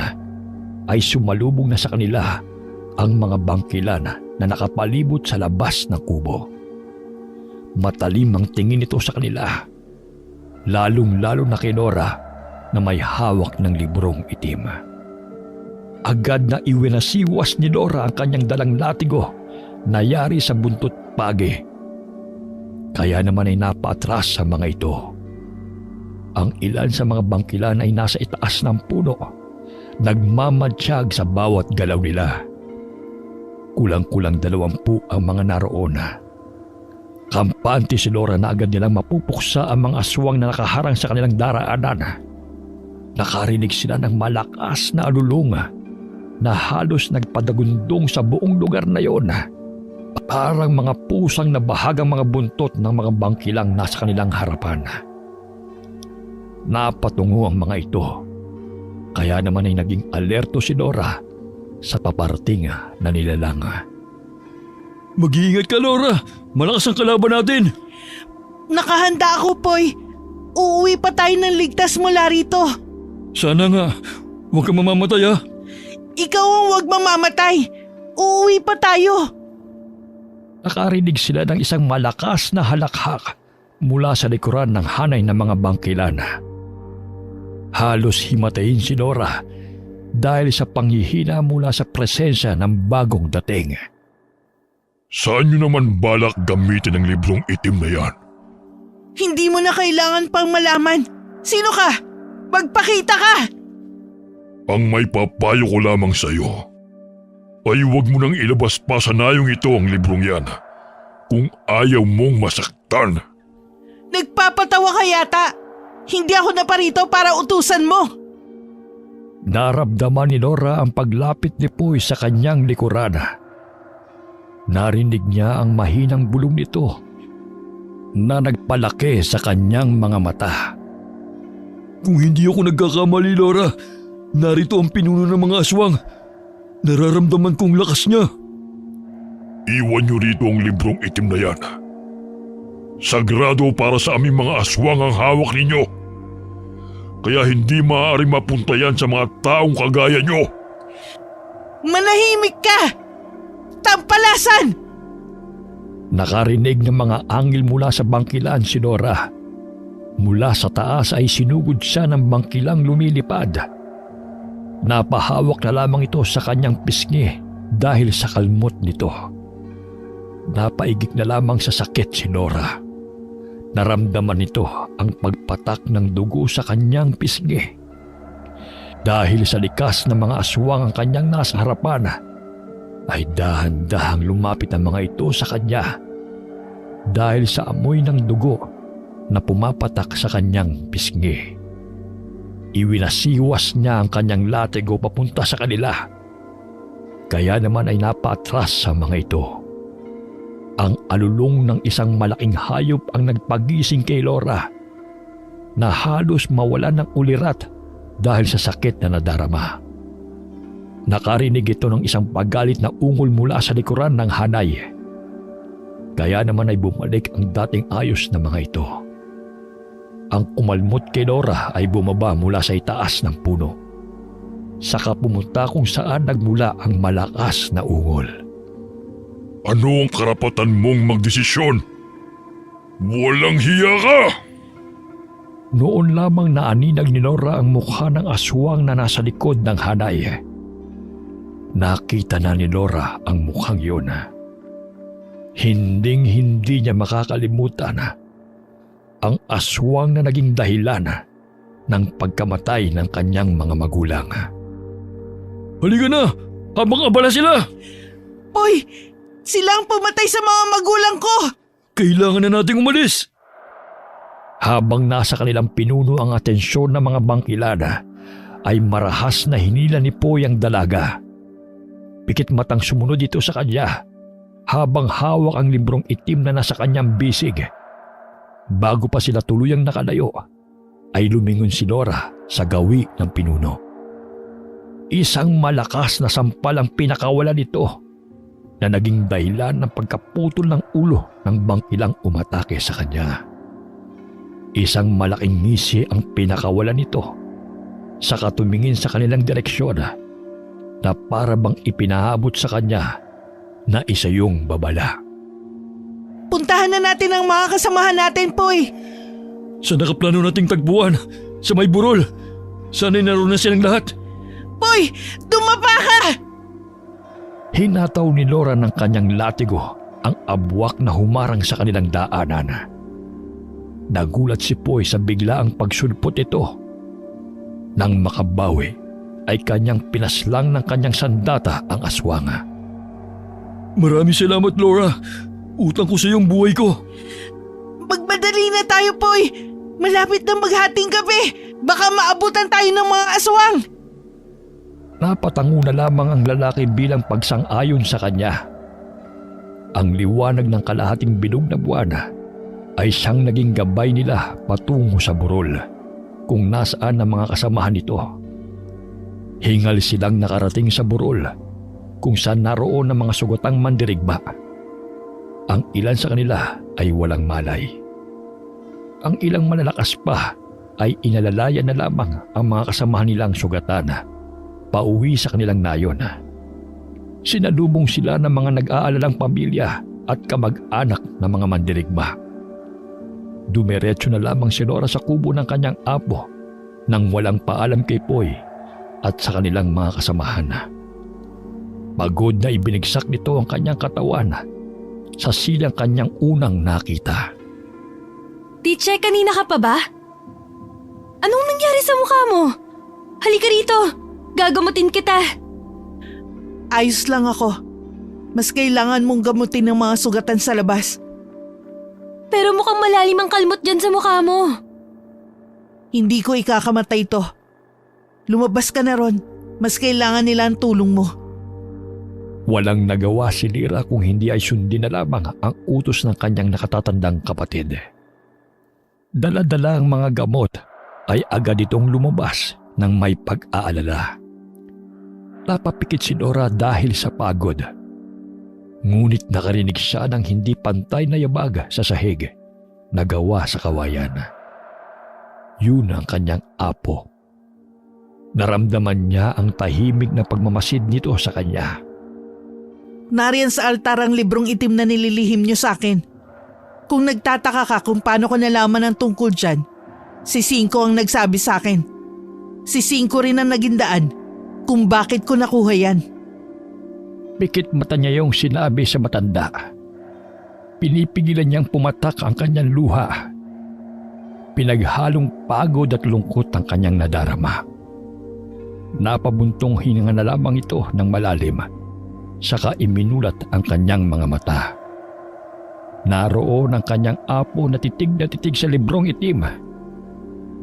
ay sumalubong na sa kanila ang mga bangkilan na nakapalibot sa labas ng kubo. Matalim ang tingin nito sa kanila, lalong-lalo na kay Nora na may hawak ng librong itim. Agad na iwinasiwas ni Nora ang kanyang dalang latigo nayari sa buntot pagi. Kaya naman ay napaatras sa mga ito. Ang ilan sa mga bangkilan ay nasa itaas ng puno, nagmamatsyag sa bawat galaw nila. Kulang-kulang 20 ang mga naroon. Kampante si Laura na agad nilang mapupuksa ang mga aswang na nakaharang sa kanilang daraanan. Nakarinig sila ng malakas na alulong na halos nagpadagundong sa buong lugar na yon. Parang mga pusang nabahagang mga buntot ng mga bangkilang nasa kanilang harapan. Napatungo ang mga ito. Kaya naman ay naging alerto si Laura sa paparating na nilalang. Mag-iingat ka, Laura. Malakas ang kalaban natin. Nakahanda ako, Poy. Uuwi pa tayo ng ligtas mula rito. Sana nga. Huwag kang mamamatay, ha? Ikaw ang huwag mamamatay. Uuwi pa tayo. Nakarinig sila ng isang malakas na halakhak mula sa likuran ng hanay ng mga bangkilan. Halos himatayin si Laura dahil sa panghihina mula sa presensya ng bagong dating. Saan nyo naman balak gamitin ang librong itim na yan? Hindi mo na kailangan pang malaman. Sino ka? Magpakita ka! Ang may papayo ko lamang sa iyo ay huwag mo nang ilabas pa sa nayong ito ang librong yan kung ayaw mong masaktan. Nagpapatawa ka yata. Hindi ako naparito para utusan mo. Naramdaman ni Laura ang paglapit ni Poy sa kanyang likuran. Narinig niya ang mahinang bulong nito na nagpalaki sa kanyang mga mata. Kung hindi ako nagkakamali, Laura, narito ang pinuno ng mga aswang. Nararamdaman kong lakas niya. Iwan nyo rito ang librong itim na yan. Sagrado para sa aming mga aswang ang hawak ninyo. Kaya hindi maaari mapunta yan sa mga taong kagaya nyo. Manahimik ka! Tampalasan! Nakarinig ng mga anghel mula sa bangkilan si Laura. Mula sa taas ay sinugod siya ng bangkilang lumilipad. Napahawak na lamang ito sa kanyang pisngi dahil sa kalmot nito. Napaigik na lamang sa sakit si Laura. Naramdaman nito ang pagpatak ng dugo sa kanyang pisngi. Dahil sa likas ng mga aswang ang kanyang nasa harapan, ay dahan-dahang lumapit ang mga ito sa kanya dahil sa amoy ng dugo na pumapatak sa kanyang pisngi. Iwinasiwas niya ang kanyang latigo papunta sa kanila. Kaya naman ay napaatras sa mga ito. Ang alulong ng isang malaking hayop ang nagpagising kay Laura na halos mawalan ng ulirat dahil sa sakit na nadarama. Nakarinig ito ng isang pagalit na ungol mula sa likuran ng hanay. Kaya naman ay bumalik ang dating ayos na mga ito. Ang umalmot kay Laura ay bumaba mula sa itaas ng puno. Saka pumunta kung saan nagmula ang malakas na ungol. Ano ang karapatan mong magdesisyon? Walang hiya ka! Noon lamang naaninag ni Laura ang mukha ng aswang na nasa likod ng hanay. Nakita na ni Laura ang mukhang yun. Hinding-hindi niya makakalimutan ang aswang na naging dahilan ng pagkamatay ng kanyang mga magulang. Halika na! Habang abala sila! Poy, sila ang pumatay sa mga magulang ko! Kailangan na nating umalis! Habang nasa kanilang pinuno ang atensyon ng mga bangkilan, ay marahas na hinila ni Poy ang dalaga. Pikit matang sumunod ito sa kanya habang hawak ang librong itim na nasa kanyang bisig. Bago pa sila tuluyang nakalayo, ay lumingon si Laura sa gawi ng pinuno. Isang malakas na sampal ang pinakawalan nito na naging dahilan ng pagkaputol ng ulo ng bangkilang umatake sa kanya. Isang malaking ngisi ang pinakawalan nito sa katumingin sa kanilang direksyon na para bang ipinahabot sa kanya na isa yung babala. Puntahan na natin ang mga kasamahan natin, Poy. Sa nakaplano nating tagpuan, sa may burol. Sana'y naroon na silang lahat. Poy, dumapa ka! Hinataw ni Laura ng kanyang latigo ang abwak na humarang sa kanilang daanan. Nagulat si Poy sa biglaang pagsulpot ito. Nang makabawi ay kanyang pinaslang ng kanyang sandata ang aswang. Maraming salamat, Laura. Utang ko sa iyong buhay ko. Magmadali na tayo, Poy! Malapit na maghating gabi! Baka maabutan tayo ng mga aswang! Napatango na lamang ang lalaki bilang pagsang-ayon sa kanya. Ang liwanag ng kalahating bilog na buwan ay siyang naging gabay nila patungo sa burol kung nasaan ang mga kasamahan nito. Hingal silang nakarating sa burol kung saan naroon ang mga sugatang mandirigma. Ang ilan sa kanila ay walang malay. Ang ilang malalakas pa ay inalalayan na lamang ang mga kasamahan nilang sugatan pauwi sa kanilang nayon. Sinalubong sila ng mga nag-aalalang pamilya at kamag-anak ng mga mandirigma. Dumiretso na lamang si Laura sa kubo ng kanyang apo nang walang paalam kay Poy at sa kanilang mga kasamahan. Pagod na ibinigsak nito ang kanyang katawan sa silang kanyang unang nakita. Tiche, kanina ka pa ba? Anong nangyari sa mukha mo? Halika rito! Gagamutin kita! Ayos lang ako. Mas kailangan mong gamutin ng mga sugatan sa labas. Pero mukhang malalim ang kalmot dyan sa mukha mo. Hindi ko ikakamatay to. Lumabas ka na ron. Mas kailangan nila ang tulong mo. Walang nagawa si Lira kung hindi ay sundin na lamang ang utos ng kanyang nakatatandang kapatid. Dala-dala ang mga gamot ay agad itong lumabas ng may pag-aalala. Napapikit si Laura dahil sa pagod. Ngunit nakarinig siya ng hindi pantay na yabag sa sahig na gawa sa kawayan. Yun ang kanyang apo. Naramdaman niya ang tahimik na pagmamasid nito sa kanya. Nariyan sa altar ang librong itim na nililihim niyo sa akin. Kung nagtataka ka kung paano ko nalaman ang tungkol dyan, si Cinco ang nagsabi sa akin. Si Cinco rin ang naging daan kung bakit ko nakuha yan. Pikit mata niya yung sinabi sa matanda. Pinipigilan niyang pumatak ang kanyang luha. Pinaghalong pagod at lungkot ang kanyang nadarama. Napabuntong hininga na lamang ito ng malalim, saka iminulat ang kanyang mga mata. Naroon ang kanyang apo na titig sa librong itim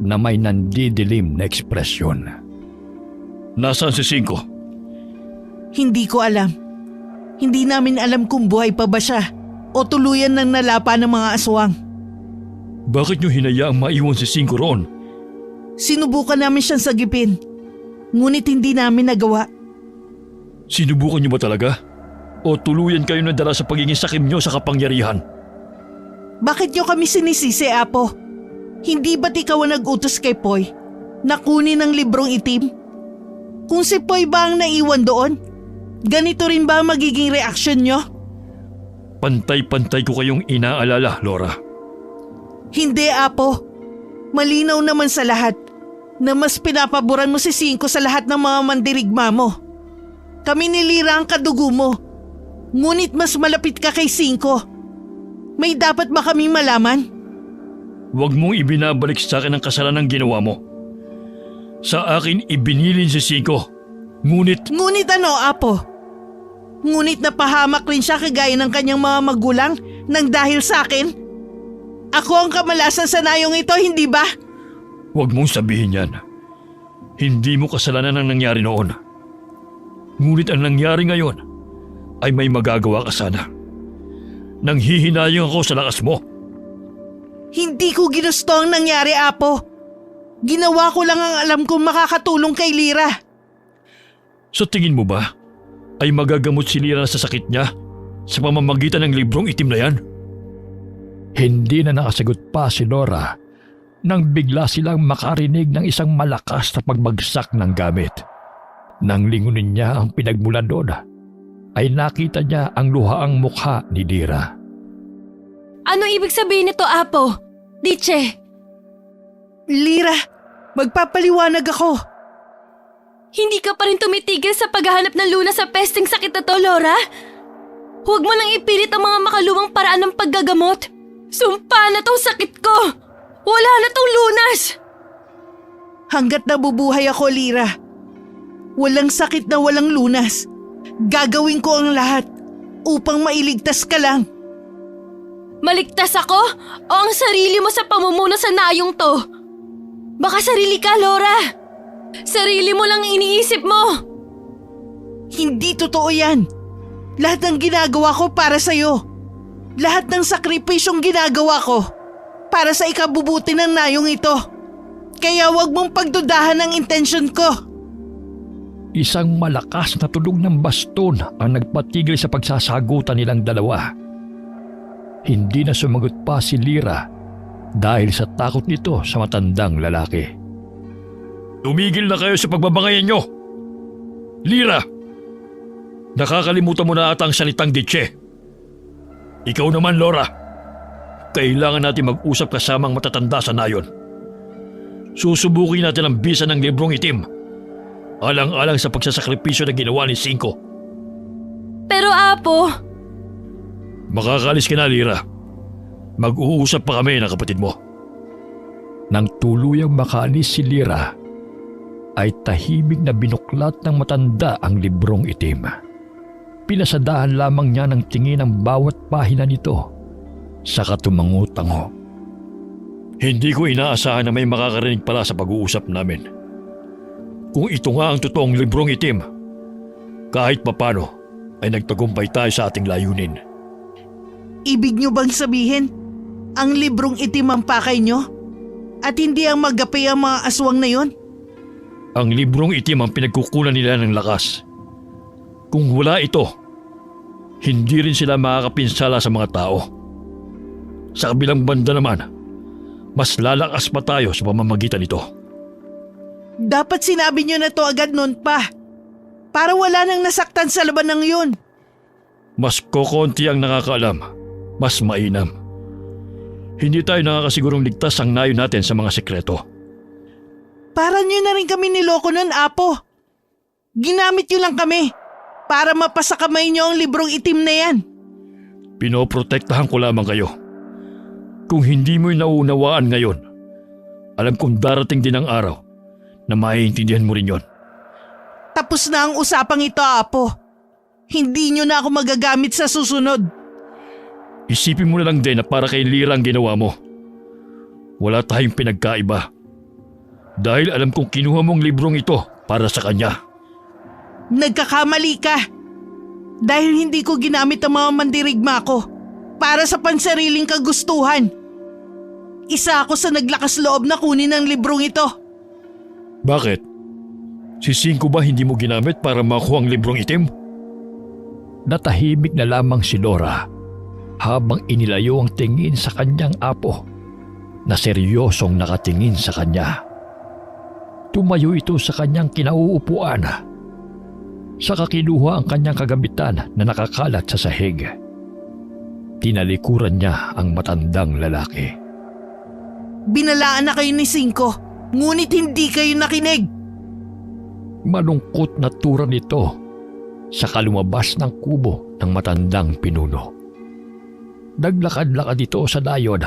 na may nandidilim na ekspresyon. Nasaan si Cinco? Hindi ko alam. Hindi namin alam kung buhay pa ba siya o tuluyan ng nalapa ng mga aswang. Bakit niyo hinayaang maiwan si Cinco roon? Sinubukan namin siyang sagipin, ngunit hindi namin nagawa. Sinubukan niyo ba talaga? O tuluyan kayo nadala sa pagiging sakim niyo sa kapangyarihan? Bakit niyo kami sinisisi, Apo? Hindi ba't ikaw ang nag-utos kay Poy na kunin ang librong itim? Kung si Poy ba ang naiwan doon, ganito rin ba ang magiging reaksyon niyo? Pantay-pantay ko kayong inaalala, Laura. Hindi, Apo. Malinaw naman sa lahat na mas pinapaboran mo si Cinco sa lahat ng mga mandirigma mo. Kami ni Lira ang kadugo mo. Ngunit mas malapit ka kay Cinco. May dapat ba kaming malaman? Huwag mong ibinabalik sa akin ang kasalanan ginawa mo. Sa akin ibinilin si Cinco. Ngunit Ano, Apo? Ngunit napahamak rin siya kagaya ng kanyang mga magulang nang dahil sa akin? Ako ang kamalasan sa nayong ito, hindi ba? huwag mong sabihin yan. Hindi mo kasalanan ang nangyari noon. Ngunit ang nangyari ngayon ay may magagawa ka sana. Nanghihinayang ako sa lakas mo. Hindi ko ginusto ang nangyari, Apo. Ginawa ko lang ang alam kong makakatulong kay Lira. Sa tingin mo ba ay magagamot si Lira sa sakit niya sa pamamagitan ng librong itim na yan? Hindi na nakasagot pa si Laura nang bigla silang makarinig ng isang malakas na pagbagsak ng gamit. Nang lingunin niya ang pinagmulan doon, ay nakita niya ang luhaang mukha ni Lira. Ano ibig sabihin nito, Apo? Tiche! Lira, magpapaliwanag ako. Hindi ka pa rin tumitigil sa paghahanap ng lunas sa pesteng sakit na to, Laura? Huwag mo nang ipilit ang mga makaluwang paraan ng paggagamot. Sumpa na tong sakit ko! Wala na tong lunas! Hanggat nabubuhay ako, Lira, walang sakit na walang lunas. Gagawin ko ang lahat upang mailigtas ka lang. Maligtas ako o ang sarili mo sa pamumuno sa nayong to? Baka sarili ka, Laura. Sarili mo lang iniisip mo. Hindi totoo yan. Lahat ng ginagawa ko para sa'yo. Lahat ng sakripisyong ginagawa ko para sa ikabubuti ng nayong ito. Kaya wag mong pagdudahan ang intensyon ko. Isang malakas na tunog ng baston ang nagpatigil sa pagsasagutan nilang dalawa. Hindi na sumagot pa si Lira dahil sa takot nito sa matandang lalaki. Tumigil na kayo sa pagbabangayan nyo! Lira! Nakakalimutan mo na ata ang salitang ditse. Ikaw naman, Laura. Kailangan natin mag-usap kasamang matatanda sa nayon. Susubukin natin ang bisa ng librong itim. Alang-alang sa pagsasakripisyo na ginawa ni Cinco. Pero Apo, Makakalis ka na, Lira. Mag-uusap pa kami ng kapatid mo. Nang tuluyang makaalis si Lira, ay tahimik na binuklat ng matanda ang librong itim. Pinasadahan lamang niya ng tingin ang bawat pahina nito, saka tumango-tango. Hindi ko inaasahan na may makakarinig pala sa pag-uusap namin. Kung ito nga ang totoong librong itim, kahit papano ay nagtagumpay tayo sa ating layunin. Ibig nyo bang sabihin, ang librong itim ang pakay nyo? At hindi ang magapi ang mga aswang na yon? Ang librong itim ang pinagkukunan nila ng lakas. Kung wala ito, hindi rin sila makakapinsala sa mga tao. Sa kabilang banda naman, mas lalakas pa tayo sa pamamagitan nito. Dapat sinabi nyo na to agad noon pa. Para wala nang nasaktan sa laban ng yun. Mas kokonti ang nakakaalam, mas mainam. Hindi tayo nakakasigurong ligtas ang nayon natin sa mga sekreto. Para nyo na rin kami niloko nun, Apo. Ginamit nyo lang kami para mapasakamay nyo ang librong itim na yan. Pinoprotektahan ko lamang kayo. Kung hindi mo'y nauunawaan ngayon, alam kong darating din ang araw na maiintindihan mo rin yon. Tapos na ang usapang ito, Apo. Hindi nyo na ako magagamit sa susunod. Isipin mo na lang din na para kay Lira ang ginawa mo. Wala tayong pinagkaiba. Dahil alam kong kinuha mong librong ito para sa kanya. Nagkakamali ka. Dahil hindi ko ginamit ang mga mandirigma ko para sa pansariling kagustuhan. Isa ako sa naglakas loob na kunin ang librong ito. Bakit? Si Cinco ba hindi mo ginamit para makuha ang librong itim? Natahimik na lamang si Laura habang inilayo ang tingin sa kanyang apo na seryosong nakatingin sa kanya. Tumayo ito sa kanyang kinauupuan. Saka kinuha ang kanyang kagamitan na nakakalat sa sahig. Tinalikuran niya ang matandang lalaki. Binalaan na kayo ni Cinco, ngunit hindi kayo nakinig. Malungkot na tura nito sa kalumabas ng kubo ng matandang pinuno. Naglakad-lakad ito sa dayon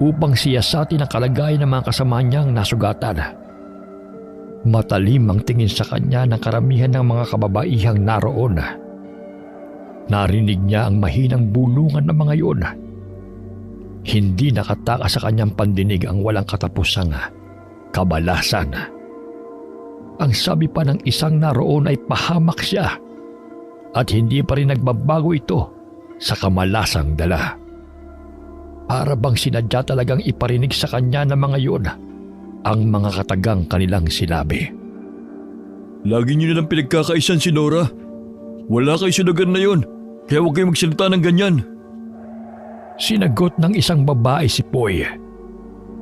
upang siyasatin ang kalagayan ng mga kasama niyang nasugatan. Matalim ang tingin sa kanya ng karamihan ng mga kababaihang naroon. Narinig niya ang mahinang bulungan ng mga iyon. Hindi nakataka sa kanyang pandinig ang walang katapusang kabalasan. Ang sabi pa ng isang naroon ay pahamak siya at hindi pa rin nagbabago ito sa kamalasang dala. Para bang sinadya talagang iparinig sa kanya ng mga iyon ang mga katagang kanilang sinabi. Lagi niyo nilang pinagkakaisan si Laura. Wala kayo sa lugar na yun, kaya huwag kayo magsalita ng ganyan. Sinagot ng isang babae si Poy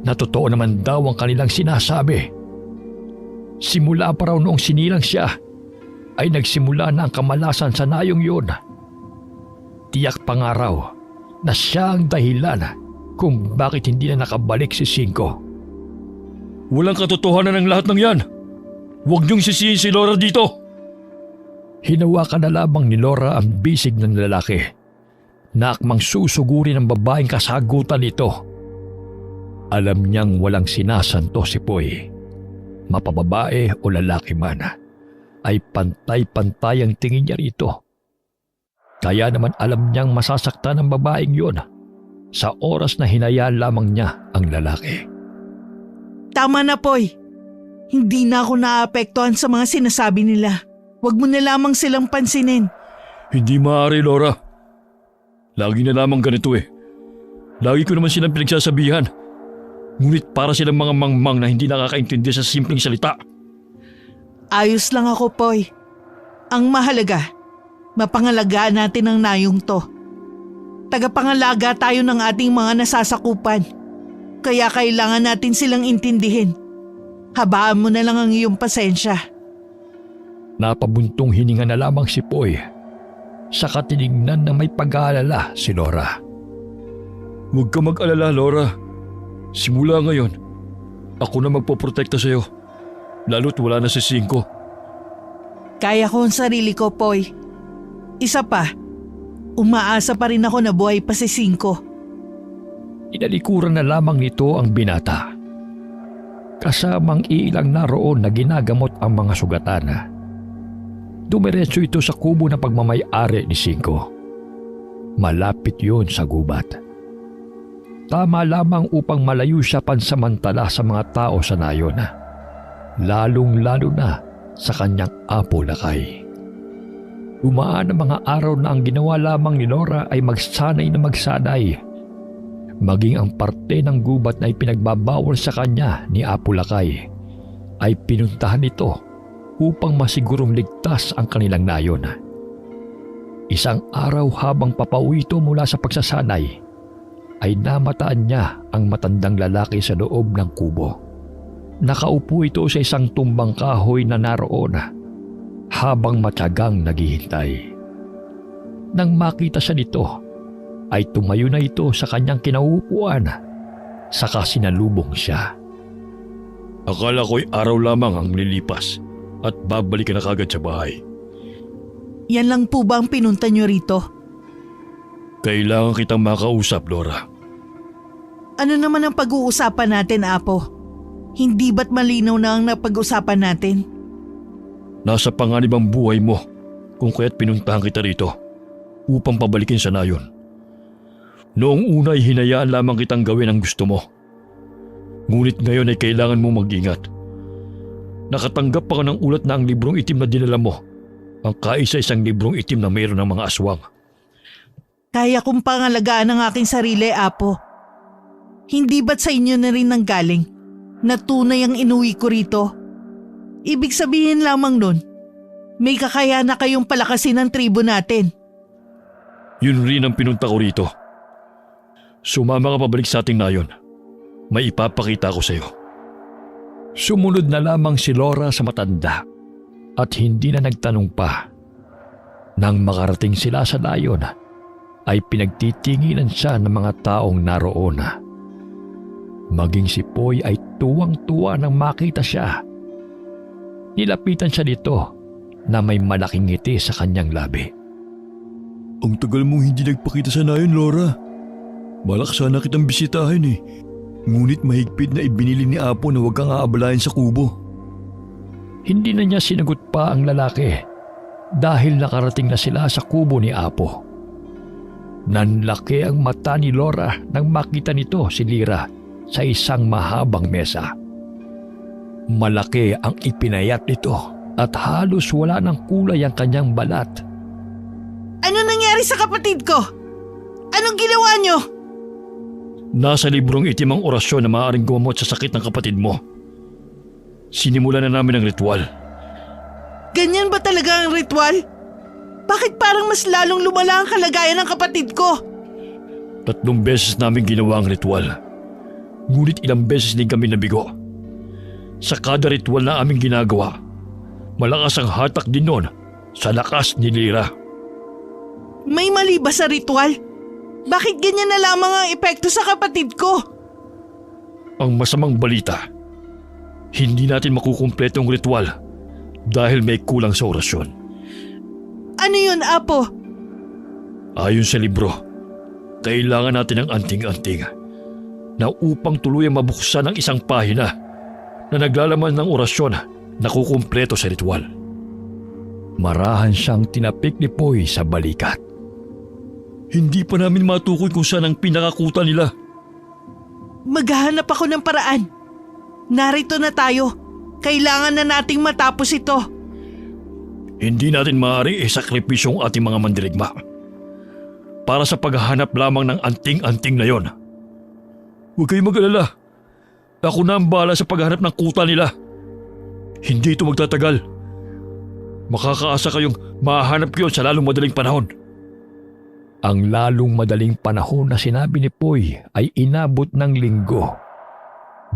na totoo naman daw ang kanilang sinasabi. Simula pa raw noong sinilang siya ay nagsimula na ang kamalasan sa nayong yun. Tiyak pa nga raw na siya ang dahilan kung bakit hindi na nakabalik si Cinco. Walang katotohanan ng lahat ng yan. Huwag niyong sisihin si Laura dito! Hinawakan na lamang ni Laura ang bisig ng lalaki na akmang susugurin ng babaeng kasagutan nito. Alam niyang walang sinasanto si Poy. Mapababae o lalaki man, ay pantay-pantay ang tingin niya rito. Kaya naman alam niyang masasaktan ng babaeng yun sa oras na hinayaan lamang niya ang lalaki. Tama na, Poy. Hindi na ako naapektuhan sa mga sinasabi nila. Huwag mo na lamang silang pansinin. Hindi maaari, Laura. Lagi na lamang ganito eh. Lagi ko naman silang pinagsasabihan. Ngunit para silang mga mangmang na hindi nakakaintindi sa simpleng salita. Ayos lang ako, Poy. Ang mahalaga, mapangalagaan natin ang nayong to. Tagapangalaga tayo ng ating mga nasasakupan. Kaya kailangan natin silang intindihin. Habaan mo na lang ang iyong pasensya. Napabuntong hininga na lamang si Poy. Saka tinignan na may pag-aalala si Laura. Huwag ka mag-alala, Laura. Simula ngayon, ako na magpoprotekta sa'yo. Lalo't wala na si Cinco. Kaya ko ang sarili ko, Poy. Isa pa, umaasa pa rin ako na buhay pa si Cinco. Inalikuran na lamang nito ang binata. Kasamang ilang naroon na ginagamot ang mga sugatan. Dumiretso ito sa kubo na pagmamay-ari ni Cinco. Malapit yun sa gubat. Tama lamang upang malayo siya pansamantala sa mga tao sa nayon. Lalong-lalo na sa kanyang apo lakay. Dumaan ang mga araw na ang ginawa lamang ni Laura ay magsanay na magsanay. Maging ang parte ng gubat na ipinagbabawal sa kanya ni Apo Lakay ay pinuntahan ito upang masigurong ligtas ang kanilang nayon. Isang araw habang papauwi ito mula sa pagsasanay, ay namataan niya ang matandang lalaki sa loob ng kubo. Nakaupo ito sa isang tumbang kahoy na naroon habang matyagang naghihintay. Nang makita siya nito, ay tumayo na ito sa kanyang kinauupuan, saka sinalubong siya. Akala ko'y araw lamang ang lilipas at babalik ka na kagad sa bahay. Yan lang po ba ang pinunta niyo rito? Kailangan kitang makausap, Laura. Ano naman ang pag-uusapan natin, Apo? Hindi ba't malinaw na ang napag-usapan natin? Nasa panganib ang buhay mo kung kaya't pinuntahan kita rito upang pabalikin sa nayon. Noong una ay hinayaan lamang kitang gawin ang gusto mo. Ngunit ngayon ay kailangan mo mag-ingat. Nakatanggap ako ng ulat na ang librong itim na dinala mo ang kaisa-isang librong itim na mayroon ng mga aswang. Kaya kong pangalagaan ang aking sarili, Apo. Hindi ba't sa inyo na rin nanggaling na tunay ang inuwi ko rito? Ibig sabihin lamang nun, may kakayahan na kayong palakasin ang tribo natin. Yun rin ang pinunta ko rito. Sumama ka pabalik sa ating nayon. May ipapakita ko sa iyo. Sumunod na lamang si Laura sa matanda at hindi na nagtanong pa. Nang makarating sila sa nayon, ay pinagtitinginan siya ng mga taong naroon. Maging si Poy ay tuwang-tuwa nang makita siya. Nilapitan siya dito na may malaking ngiti sa kanyang labi. Ang tagal mong hindi nagpakita sa nayon, Laura. Balak sana kitang bisitahin eh. Ngunit mahigpit na ibinili ni Apo na huwag kang aabalayan sa kubo. Hindi na niya sinagot pa ang lalaki dahil nakarating na sila sa kubo ni Apo. Nanlaki ang mata ni Laura nang makita nito si Lira sa isang mahabang mesa. Malaki ang ipinayat nito at halos wala ng kulay ang kanyang balat. Ano nangyari sa kapatid ko? Anong ginawa niyo? Nasa librong itim ang orasyon na maaaring gumamot sa sakit ng kapatid mo. Sinimulan na namin ang ritual. Ganyan ba talaga ang ritual? Bakit parang mas lalong lumala ang kalagayan ng kapatid ko? 3 beses namin ginawa ang ritual. Ngunit ilang beses din kami nabigo. Sa kada ritual na aming ginagawa, malakas ang hatak din nun sa lakas ni Lira. May mali ba sa ritual? Bakit ganyan na lamang ang epekto sa kapatid ko? Ang masamang balita, hindi natin makukumpleto ang ritual dahil may kulang sa orasyon. Ano yun, Apo? Ayon sa libro, kailangan natin ng anting-anting na upang tuluyang mabuksan ang isang pahina na naglalaman ng orasyon na kukumpleto sa ritual. Marahan siyang tinapik ni Poy sa balikat. Hindi pa namin matukoy kung saan ang pinakakuta nila. Maghahanap ako ng paraan. Narito na tayo. Kailangan na nating matapos ito. Hindi natin maaari isakripisyo ang ating mga mandirigma para sa paghahanap lamang ng anting-anting na yon. Huwag kayong mag-alala. Ako na ang bahala sa paghahanap ng kuta nila. Hindi ito magtatagal. Makakaasa kayong mahanap ko yun sa lalong madaling panahon. Ang lalong madaling panahon na sinabi ni Poy ay inabot ng linggo,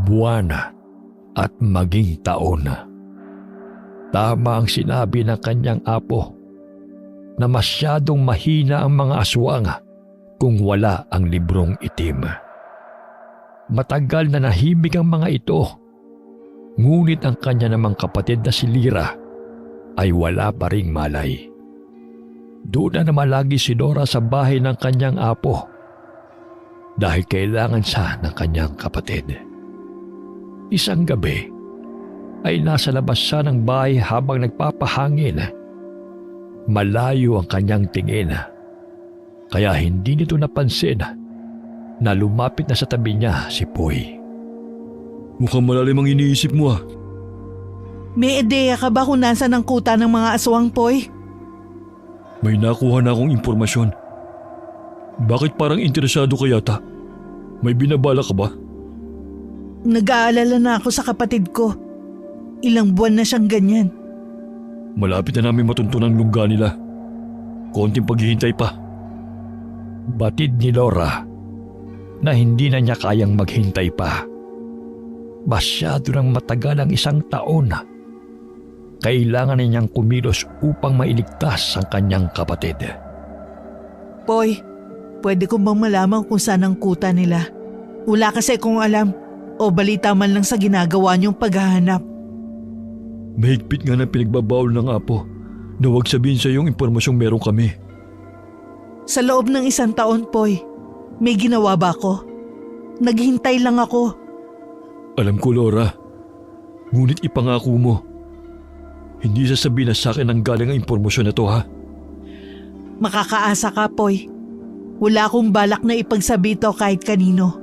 buwan at maging taon. Tama ang sinabi ng kanyang apo na masyadong mahina ang mga aswang kung wala ang librong itim. Matagal na nahimik ang mga ito, ngunit ang kanya namang kapatid na si Lyra ay wala pa ring malay. Doon na naman lagi si Nora sa bahay ng kanyang apo dahil kailangan siya ng kanyang kapatid. Isang gabi ay nasa labas siya ng bahay habang nagpapahangin. Malayo ang kanyang tingin kaya hindi nito napansin na lumapit na sa tabi niya si Poy. Mukhang malalim ang iniisip mo ah. May ideya ka ba kung nasaan ang kuta ng mga aswang, Poy? May nakuha na akong impormasyon. Bakit parang interesado ka yata? May binabala ka ba? Nag-aalala na ako sa kapatid ko. Ilang buwan na siyang ganyan. Malapit na namin matuntunan ang lungga nila. Konting paghihintay pa. Batid ni Laura na hindi na niya kayang maghintay pa. Masyado nang matagal ang isang taon. Kailangan na niyang kumilos upang mailigtas ang kanyang kapatid. Poy, pwede ko bang malaman kung saan ang kuta nila? Wala kasi kung alam o balita man lang sa ginagawa niyong paghahanap. Mahigpit nga na pinagbabawal ng apo na huwag sabihin sa iyong impormasyong meron kami. Sa loob ng 1 taon, Poy, may ginawa ba ako? Naghintay lang ako. Alam ko, Laura. Ngunit ipangako mo. Hindi sasabihin na sa akin ang galing ang impormasyon na to, ha? Makakaasa ka, Poy. Wala akong balak na ipagsabi ito kahit kanino.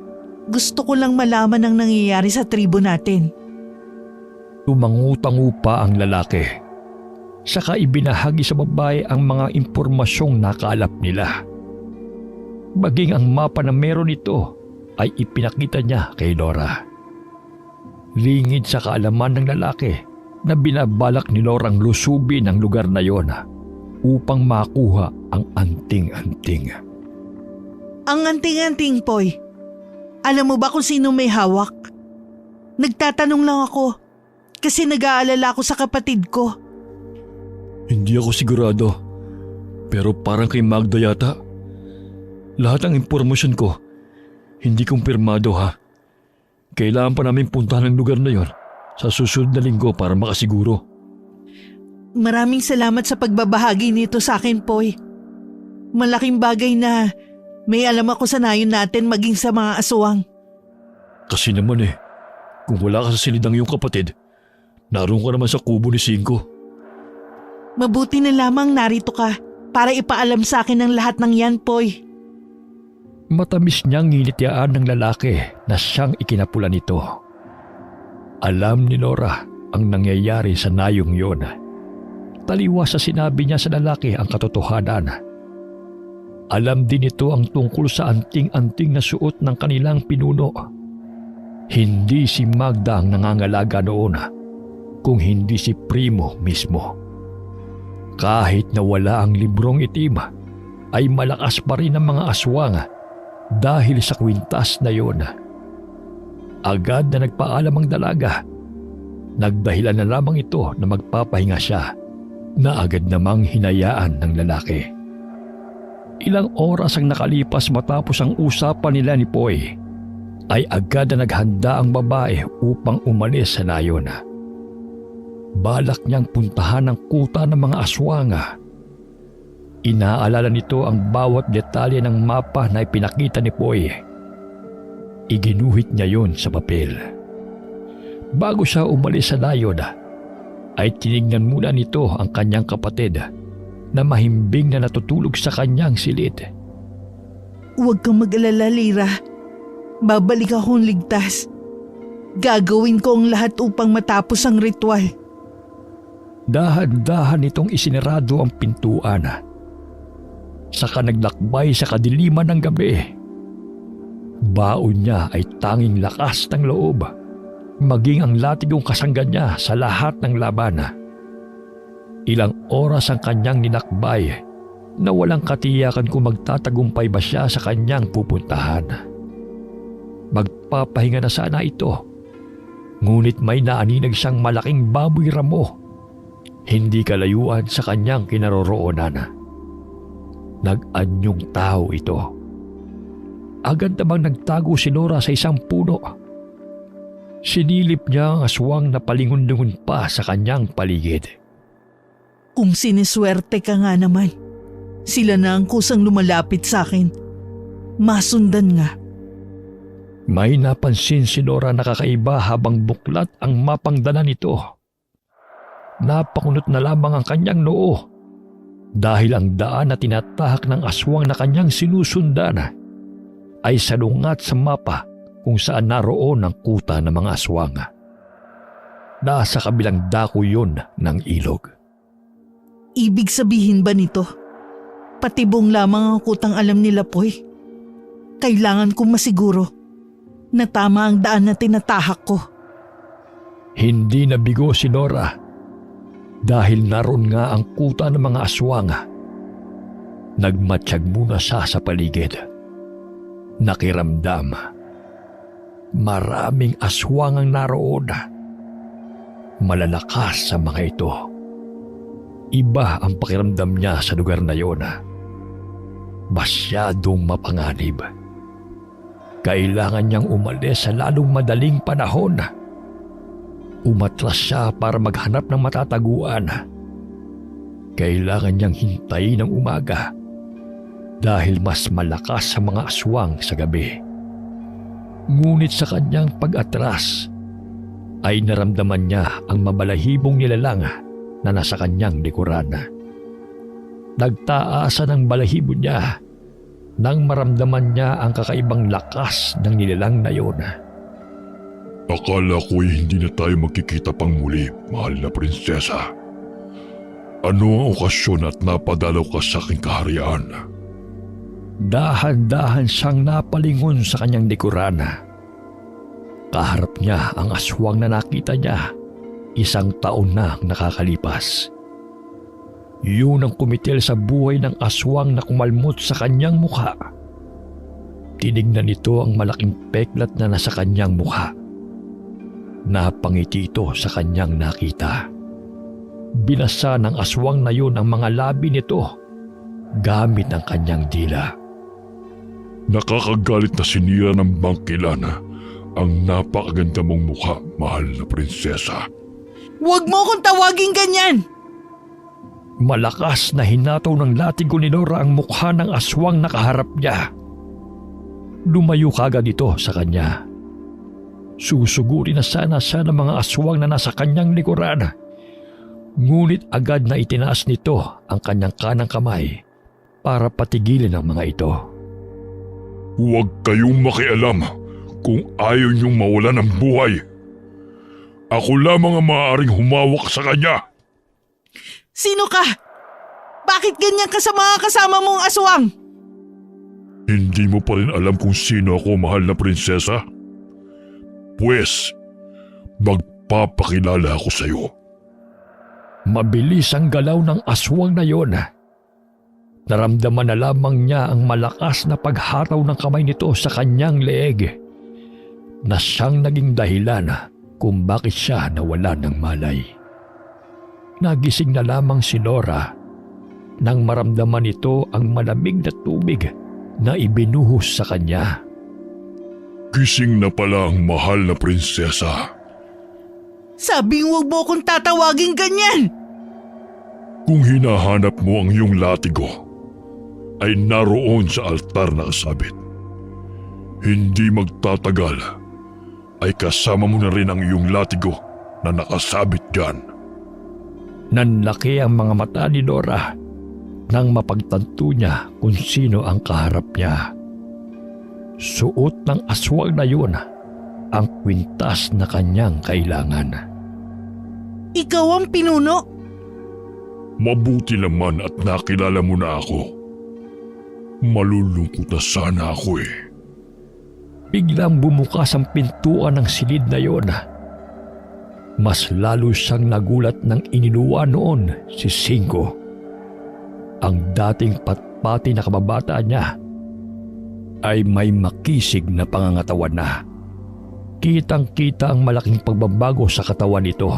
Gusto ko lang malaman ang nangyayari sa tribo natin. Tumangutango pa ang lalaki. Saka ibinahagi sa babae ang mga impormasyong nakalap nila. Maging ang mapa na meron ito ay ipinakita niya kay Laura. Lingid sa kaalaman ng lalaki na binabalak ni Laura ang lusubin ang lugar na yon upang makuha ang anting-anting. Ang anting-anting, Poy. Alam mo ba kung sino may hawak? Nagtatanong lang ako kasi nag-aalala ako sa kapatid ko. Hindi ako sigurado, pero parang kay Magda yata. Lahat ng impormasyon ko, hindi kumpirmado ha. Kailangan pa namin puntahan ang lugar na yon sa susunod na linggo para makasiguro. Maraming salamat sa pagbabahagi nito sa akin, Poy. Malaking bagay na may alam ako sa nayon natin maging sa mga aswang. Kasi naman kung wala ka sa silidang iyong kapatid, naroon ka naman sa kubo ni Cinco. Mabuti na lamang narito ka para ipaalam sa akin ang lahat ng yan, Poy. Matamis niyang nginityaan ng lalaki na siyang ikinapula nito. Alam ni Laura ang nangyayari sa nayong yon. Taliwas sa sinabi niya sa lalaki ang katotohanan. Alam din ito ang tungkol sa anting-anting na suot ng kanilang pinuno. Hindi si Magda ang nangangalaga noon, kung hindi si Primo mismo. Kahit na wala ang librong itim, ay malakas pa rin ang mga aswang dahil sa kwintas na yon. Agad na nagpaalam ang dalaga. Nagdahilan na lamang ito na magpapahinga siya, na agad namang hinayaan ng lalaki. Ilang oras ang nakalipas matapos ang usapan nila ni Poy, ay agad na naghanda ang babae upang umalis sa nayon. Balak niyang puntahan ang kuta ng mga aswang. Inaalala nito ang bawat detalye ng mapa na ipinakita ni Poy. Iginuhit niya yon sa papel. Bago siya umalis sa layon, ay tinignan muna nito ang kanyang kapatid na mahimbing na natutulog sa kanyang silid. Huwag kang mag-alala, Lira. Babalik akong ligtas. Gagawin ko ang lahat upang matapos ang ritual. Dahan-dahan itong isinarado ang pintuan. Saka naglakbay sa kadiliman ng gabi. Baon niya ay tanging lakas ng loob, maging ang latigong kasangga niya sa lahat ng laban. Ilang oras ang kanyang ninakbay na walang katiyakan kung magtatagumpay ba siya sa kanyang pupuntahan. Magpapahinga na sana ito, ngunit may naaninag siyang malaking baboy ramo, hindi kalayuan sa kanyang kinaroroonan. Nag-anyong tao ito. Agad namang nagtago si Nora sa isang puno. Sinilip niya ang aswang na palingon-lingon pa sa kanyang paligid. Kung siniswerte ka nga naman, sila na ang kusang lumalapit sa akin. Masundan nga. May napansin si Nora na kakaiba habang buklat ang mapang dala nito. Napakunot na lamang ang kanyang noo dahil ang daan na tinatahak ng aswang na kanyang sinusundan ay salungat sa mapa kung saan naroon ang kuta ng mga aswang. Nasa kabilang dako yun ng ilog. Ibig sabihin ba nito? Patibong lamang ang kutang alam nila, Poy. Kailangan kong masiguro na tama ang daan na tinatahak ko. Hindi nabigo si Nora dahil naroon nga ang kuta ng mga aswang. Nagmatsyag muna siya sa paligid. Nakiramdam. Maraming aswang ang naroon. Malalakas sa mga ito. Iba ang pakiramdam niya sa lugar na yon. Masyadong mapanganib. Kailangan niyang umalis sa lalong madaling panahon. Umatras siya para maghanap ng matataguan. Kailangan niyang hintayin ang umaga dahil mas malakas sa mga aswang sa gabi. Ngunit sa kanyang pag-atras ay naramdaman niya ang mabalahibong nilalang na nasa kanyang likuran. Nagtaasan ang balahibo niya nang maramdaman niya ang kakaibang lakas ng nilalang na yon. Akala ko'y hindi na tayo magkikita pang muli, mahal na prinsesa. Ano ang okasyon at napadalaw ka sa aking kaharian? Dahan-dahan siyang napalingon sa kanyang likuran. Kaharap niya ang aswang na nakita niya 1 taon na nakakalipas. Yun ang kumitil sa buhay ng aswang na kumalmot sa kanyang mukha. Tinignan nito ang malaking peklat na nasa kanyang mukha. Napangiti ito sa kanyang nakita. Binasa ng aswang na yun ang mga labi nito gamit ang kanyang dila. Nakakagalit na sinira ng bangkilan ang napakaganda mong mukha, mahal na prinsesa. Huwag mo akong tawaging ganyan! Malakas na hinataw ng latigo ni Nora ang mukha ng aswang na kaharap niya. Lumayo kagad ito sa kanya. Susuguri na sana siya ng mga aswang na nasa kanyang likuran. Ngunit agad na itinaas nito ang kanyang kanang kamay para patigilin ang mga ito. Huwag kayong makialam kung ayaw niyong mawalan ng buhay. Ako lamang ang maaaring humawak sa kanya. Sino ka? Bakit ganyan ka sa mga kasama mong aswang? Hindi mo pa rin alam kung sino ako, mahal na prinsesa? Pues, magpapakilala ako sa iyo. Mabilis ang galaw ng aswang na yon. Naramdaman na lamang niya ang malakas na paghataw ng kamay nito sa kanyang leeg na siyang naging dahilan kung bakit siya nawalan ng malay. Nagising na lamang si Nora nang maramdaman nito ang malamig na tubig na ibinuhos sa kanya. Gising na pala ang mahal na prinsesa. Sabing huwag mo akong tatawagin ganyan! Kung hinahanap mo ang iyong latigo, ay naroon sa altar na kasabit. Hindi magtatagal, ay kasama mo na rin ang iyong latigo na nakasabit dyan. Nanlaki ang mga mata ni Nora nang mapagtanto niya kung sino ang kaharap niya. Suot ng aswang na yun ang kwintas na kanyang kailangan. Ikaw ang pinuno? Mabuti naman at nakilala mo na ako. Malulungkot na sana ako eh. Biglang bumukas ang pintuan ng silid na yon. Mas lalo siyang nagulat nang iniluwa noon si Cinco. Ang dating patpati na kababata niya ay may makisig na pangangatawan na. Kitang-kita ang malaking pagbabago sa katawan nito.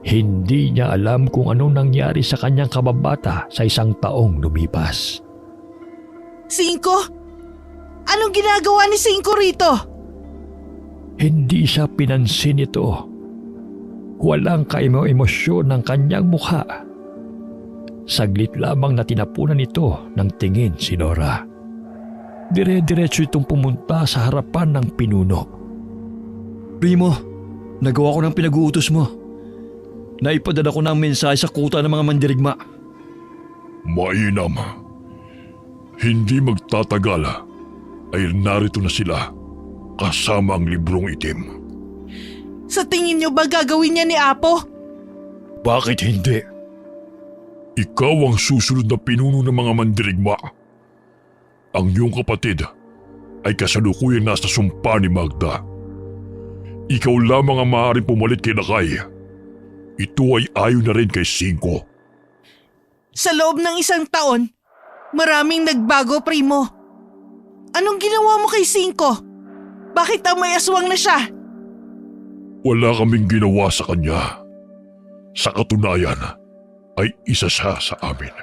Hindi niya alam kung anong nangyari sa kanyang kababata sa 1 taong lumipas. Cinco? Anong ginagawa ni Cinco rito? Hindi siya pinansin ito. Walang kaimo-emosyon ng kanyang mukha. Saglit lamang na tinapunan ito ng tingin si Nora. Dire-diretso itong pumunta sa harapan ng pinuno. Primo, nagawa ko ng pinag-uutos mo. Naipadala ko ng mensahe sa kuta ng mga mandirigma. Mainam. Hindi magtatagal ay narito na sila kasama ang librong itim. Sa tingin niyo ba gagawin niya ni Apo? Bakit hindi? Ikaw ang susunod na pinuno ng mga mandirigma. Ang iyong kapatid ay kasalukuyang nasa sumpa ni Magda. Ikaw lamang ang maaaring pumalit kay Nakay. Ito ay ayon na rin kay Cinco. Sa loob ng 1 taon, maraming nagbago, Primo. Anong ginawa mo kay Cinco? Bakit may aswang na siya? Wala kaming ginawa sa kanya. Sa katunayan, ay isa siya sa amin.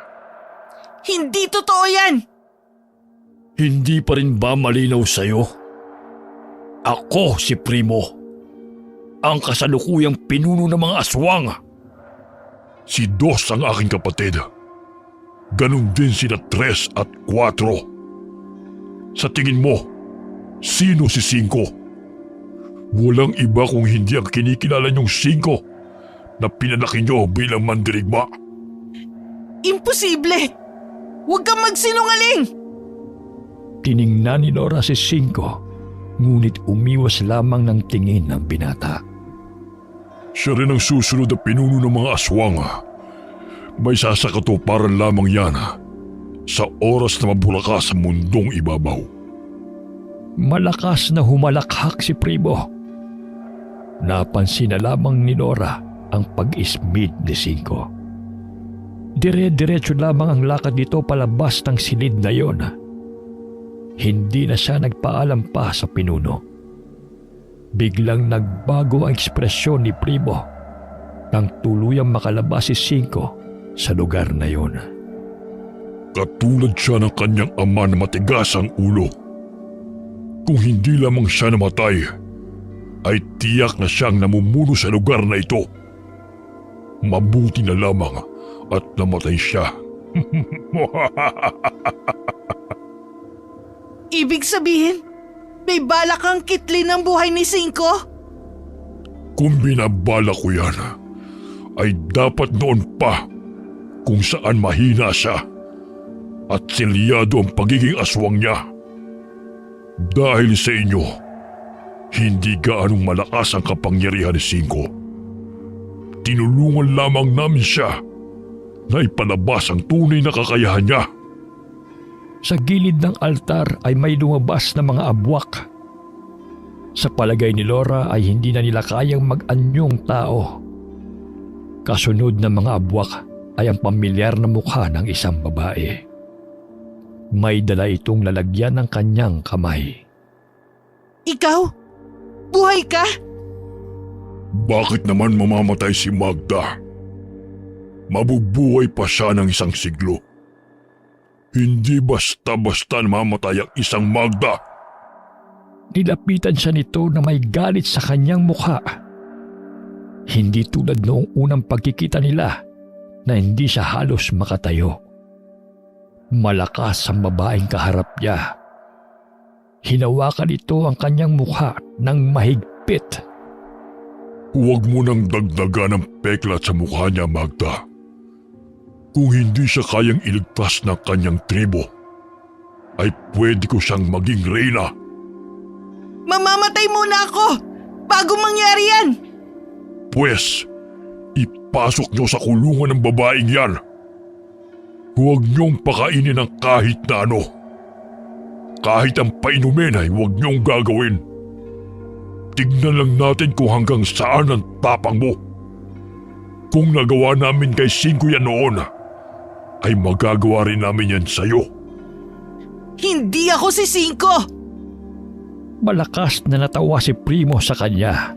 Hindi totoo yan! Hindi pa rin ba malinaw sa'yo? Ako si Primo, ang kasalukuyang pinuno ng mga aswang. Si Dos ang aking kapatid. Ganon din sina 3 at 4. Sa tingin mo, sino si Cinco? Walang iba kung hindi ang kinikilala niyong Cinco na pinanaki niyo bilang mandirigma. Imposible! Huwag kang magsinungaling! Tiningnan ni Nora si Cinco, ngunit umiwas lamang ng tingin ng binata. Siya rin ang susunod na pinuno ng mga aswang. May sasakatuparan lamang yan sa oras na mabulaka sa mundong ibabaw. Malakas na humalakhak si Primo. Napansin na lamang ni Nora ang pag-ismid ni Cinco. Dire-diretso lamang ang lakad nito palabas ng silid na yon. Hindi na siya nagpaalam pa sa pinuno. Biglang nagbago ang ekspresyon ni Primo nang tuluyang makalabas si Cinco sa lugar na yon. Katulad siya ng kanyang ama na matigas ang ulo. Kung hindi lamang siya namatay, ay tiyak na siyang namumuno sa lugar na ito. Mabuti na lamang at namatay siya. Ibig sabihin, may balak kang kitlin ang buhay ni Cinco? Kung binabala ko yan, ay dapat noon pa kung saan mahina siya at selyado ang pagiging aswang niya. Dahil sa inyo, hindi gaanong malakas ang kapangyarihan ni Cinco. Tinulungan lamang namin siya na ipalabas ang tunay na kakayahan niya. Sa gilid ng altar ay may lumabas na mga abwak. Sa palagay ni Laura ay hindi na nila kayang mag-anyong tao. Kasunod ng mga abwak ay ang pamilyar na mukha ng isang babae. May dala itong lalagyan ng kanyang kamay. Ikaw? Buhay ka? Bakit naman mamamatay si Magda? Mabubuhay pa siya ng 1 siglo. Hindi basta-basta namamatay ang isang Magda. Nilapitan siya nito na may galit sa kanyang mukha. Hindi tulad noong unang pagkikita nila na hindi siya halos makatayo. Malakas ang babaeng kaharap niya. Hinawakan ito ang kanyang mukha ng mahigpit. Huwag mo nang dagdagan ng peklat sa mukha niya, Magda. Kung hindi siya kayang iligtas ng kanyang tribo, ay pwede ko siyang maging reyna. Mamamatay muna ako bago mangyari yan! Pwes, ipasok niyo sa kulungan ng babaeng yan. Huwag niyong pakainin ng kahit na ano. Kahit ang painumin ay huwag niyong gagawin. Tignan lang natin kung hanggang saan ang tapang mo. Kung nagawa namin kay Cinco yan noon, ay magagawa rin namin yan sa'yo. Hindi ako si Cinco! Malakas na natawa si Primo sa kanya.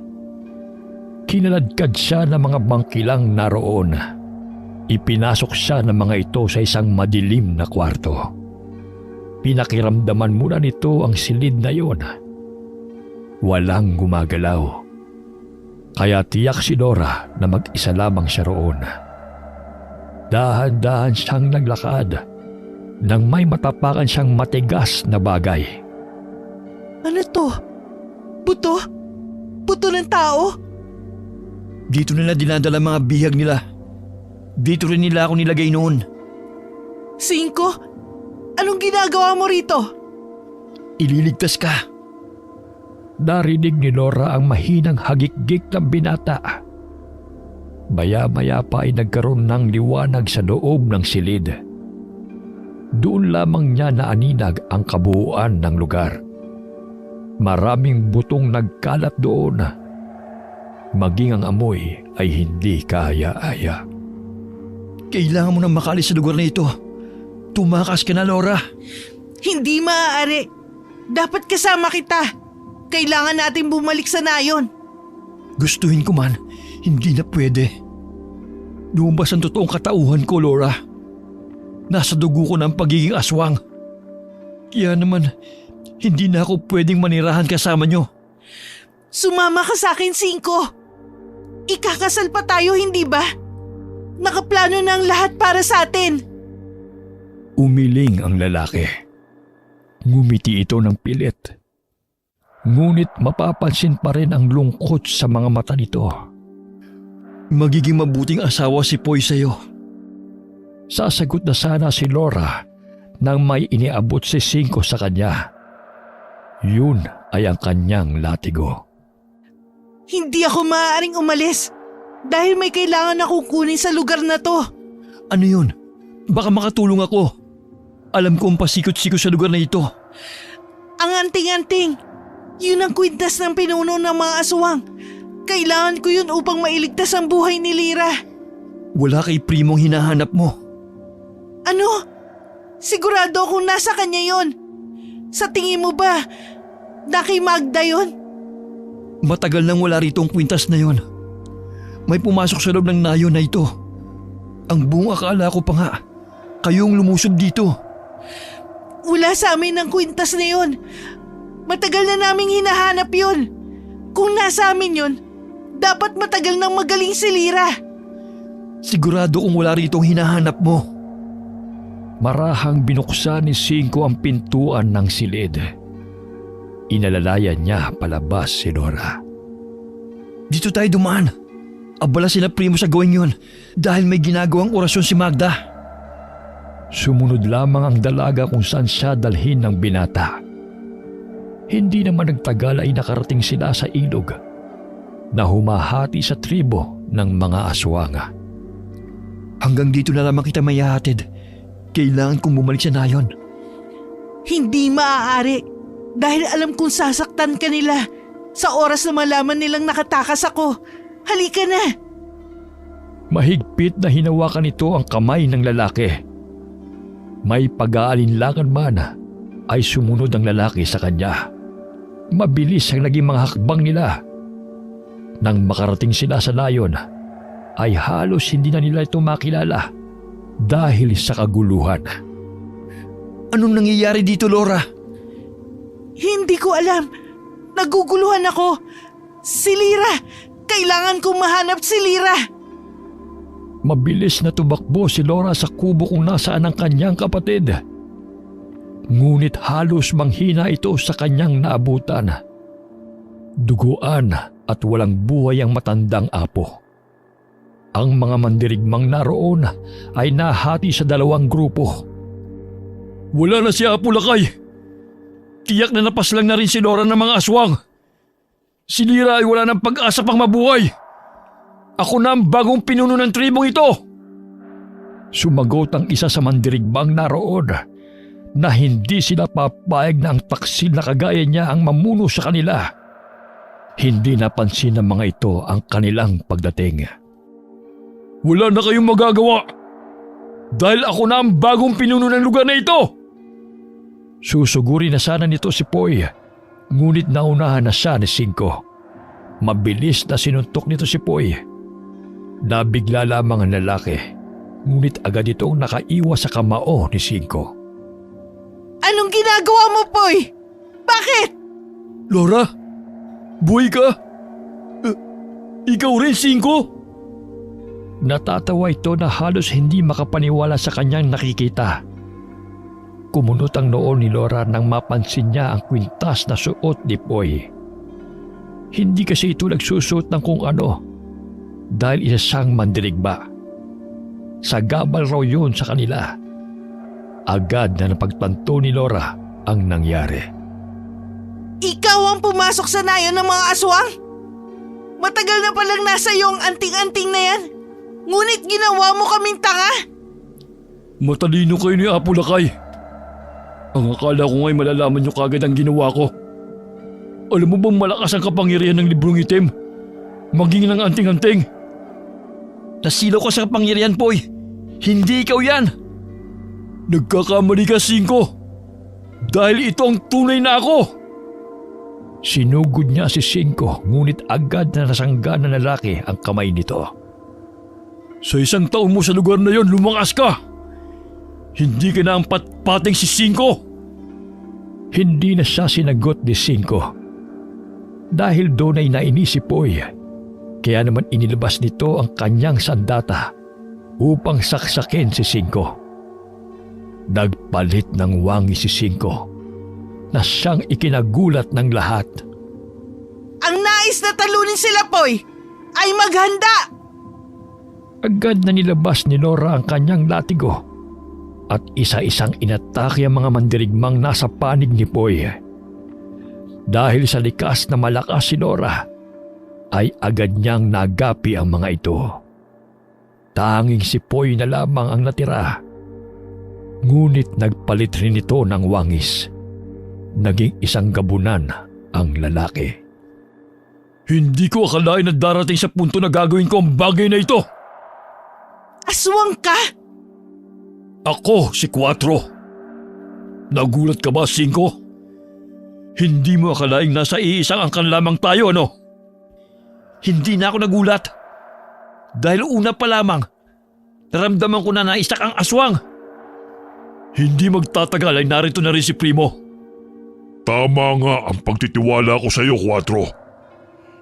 Kinaladkad siya ng mga bangkilang naroon. Ipinasok siya ng mga ito sa isang madilim na kwarto. Pinakiramdaman muna nito ang silid na iyon. Walang gumagalaw. Kaya tiyak si Dora na mag-isa lamang siya roon. Dahan-dahan siyang naglakad nang may matapakan siyang matigas na bagay. Ano to? Buto? Buto ng tao? Dito nila dinadala mga bihag nila. Dito rin nila ako nilagay noon. Cinco? Anong ginagawa mo rito? Ililigtas ka. Narinig ni Laura ang mahinang hagik-gik ng binata. Maya-maya pa ay nagkaroon ng liwanag sa loob ng silid. Doon lamang niya naaninag ang kabuuan ng lugar. Maraming butong nagkalat doon. Maging ang amoy ay hindi kaya-aya. Kailangan mo nang makalis sa lugar na ito. Tumakas ka na, Laura. Hindi maaari. Dapat kasama kita. Kailangan natin bumalik sa nayon. Gustuhin ko man, hindi na pwede. Lumabas ang totoong katauhan ko, Laura. Nasa dugo ko ng pagiging aswang. Kaya naman, hindi na ako pwedeng manirahan kasama nyo. Sumama ka sa akin, Cinco. Ikakasal pa tayo, hindi ba? Nakaplano na ang lahat para sa atin. Umiling ang lalaki. Ngumiti ito ng pilit. Ngunit mapapansin pa rin ang lungkot sa mga mata nito. Magiging mabuting asawa si Poy sa'yo. Sasagot na sana si Laura nang may iniabot si Cinco sa kanya. Yun ay ang kanyang latigo. Hindi ako maaaring umalis dahil may kailangan akong kunin sa lugar na to. Ano yun? Baka makatulong ako. Alam ko ang pasikot-sikot sa lugar na ito. Ang anting-anting. Yun ang kwintas ng pinuno ng mga aswang. Kailangan ko yun upang mailigtas ang buhay ni Lyra. Wala kay Primong hinahanap mo. Ano? Sigurado akong nasa kanya yon. Sa tingin mo ba, na kay Magda yon? Matagal nang wala rito ang kwintas na yon. May pumasok sa loob ng nayon na ito. Ang buong akala ko pa nga, kayong lumusob dito. Wala sa amin ang kwintas na yon. Matagal na naming hinahanap yon. Kung nasa amin yon, dapat matagal nang magaling si Lyra. Sigurado kung wala rito ang hinahanap mo. Marahang binuksan ni Cinco ang pintuan ng silid. Inalalayan niya palabas si Laura. Dito tayo dumaan. Abala sila Primo sa gawin yon dahil may ginagawang orasyon si Magda. Sumunod lamang ang dalaga kung saan siya dalhin ng binata. Hindi naman nagtagal ay nakarating sila sa ilog na humahati sa tribo ng mga aswanga. Hanggang dito na lamang kita mayahatid. Kailangan kong bumalik sa nayon. Hindi maaari dahil alam kong sasaktan ka nila sa oras na malaman nilang nakatakas ako. Halika na! Mahigpit na hinawakan nito ang kamay ng lalaki. May pag-aalinlangan man ay sumunod ang lalaki sa kanya. Mabilis ang naging mga hakbang nila. Nang makarating sila sa nayon, ay halos hindi na nila ito makilala dahil sa kaguluhan. Anong nangyayari dito, Laura? Hindi ko alam. Naguguluhan ako. Si Lyra! kailangan kong mahanap si Lira. Mabilis na tumakbo si Laura sa kubo kung nasaan ang kanyang kapatid. Ngunit halos manghina ito sa kanyang naabutan. Duguan at walang buhay ang matandang apo. Ang mga mandirigmang naroon ay nahati sa dalawang grupo. Wala na si Apo Lakay. Tiyak na napaslang na rin si Laura ng mga aswang. Si Lira ay wala ng pag-asa pang mabuhay. Ako na ang bagong pinuno ng tribong ito. Sumagot ang isa sa mandirigmang naroon na hindi sila papayag na ang taksil na kagaya niya ang mamuno sa kanila. Hindi napansin ng mga ito ang kanilang pagdating. Wala na kayong magagawa dahil ako na ang bagong pinuno ng lugar na ito. Susuguri na sana nito si Poy, ngunit naunahan na siya ni Cinco. Mabilis na sinuntok nito si Poy. Nabigla lamang ang lalaki, ngunit agad itong nakaiwas sa kamao ni Cinco. Anong ginagawa mo, Poy? Bakit? Laura, buhay ka? Ikaw rin, Cinco? Natatawa ito na halos hindi makapaniwala sa kanyang nakikita. Kumunot ang noo ni Laura nang mapansin niya ang kwintas na suot ni Poy. Hindi kasi ito nagsusuot ng kung ano dahil isa siyang mandirigma. Sagabal raw yun sa kanila. Agad na napagtanto ni Laura ang nangyari. Ikaw ang pumasok sa nayon ng mga aswang? Matagal na palang nasa iyo ang anting-anting na yan. Ngunit ginawa mo kaming tanga? Matalino kayo ni Apo Lakay. Ang akala ko nga'y malalaman niyo kagad ang ginawa ko. Alam mo bang malakas ang kapangyarihan ng librong itim? Maging ng anting-anting. Nasilaw ka sa kapangyarihan, Poy. Hindi ikaw yan. Nagkakamali ka, Cinco. Dahil ito ang tunay na ako. Sinugod niya si Cinco, ngunit agad na nasangga ng lalaki ang kamay nito. Sa isang taon mo sa lugar na yon, lumakas ka. Hindi ka na ang patpating si Cinco. Hindi na siya sinagot ni Cinco. Dahil doon ay nainis si Poy. Kaya naman inilabas nito ang kanyang sandata upang saksakin si Cinco. Nagpalit ng wangi si Cinco na siyang ikinagulat ng lahat. Ang nais na talunin sila, Poy, ay maghanda! Agad na nilabas ni Laura ang kanyang latigo at isa-isang inatake ang mga mandirigmang nasa panig ni Poy. Dahil sa likas na malakas si Laura, ay agad niyang nagapi ang mga ito. Tanging si Poy na lamang ang natira. Ngunit nagpalit rin ito ng wangis. Naging isang gabunan ang lalaki. Hindi ko akalain na darating sa punto na gagawin ko ang bagay na ito. Aswang ka? Ako si Quatro. Nagulat ka ba, Cinco? Hindi mo akalaing nasa iisang angkan lamang tayo, ano? Hindi na ako nagulat. Dahil una pa lamang, naramdaman ko na naisak ang aswang. Hindi magtatagal ay narito na rin si Primo. Tama nga ang pagtitiwala ko sa iyo, Quatro.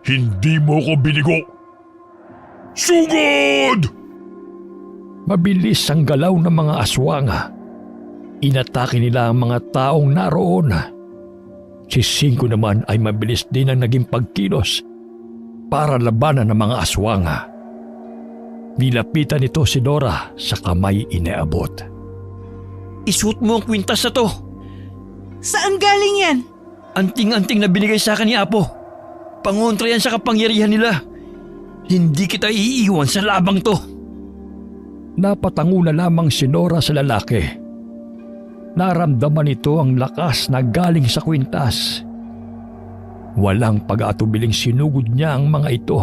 Hindi mo ko binigo. Sugod! Mabilis ang galaw ng mga aswang. Inatake nila ang mga taong naroon. Si Cinco naman ay mabilis din ang naging pagkilos para labanan ng mga aswang. Nilapitan nito si Laura sa kamay inaabot. Isuot mo ang kwintas na to. Saan galing yan? Anting-anting na binigay sa akin ni Apo. Pangontra yan sa kapangyarihan nila. Hindi kita iiwan sa labang to. Napatango na lamang si Laura sa lalaki. Naramdaman nito ang lakas na galing sa kwintas. Walang pag-aatubiling sinugod niya ang mga ito.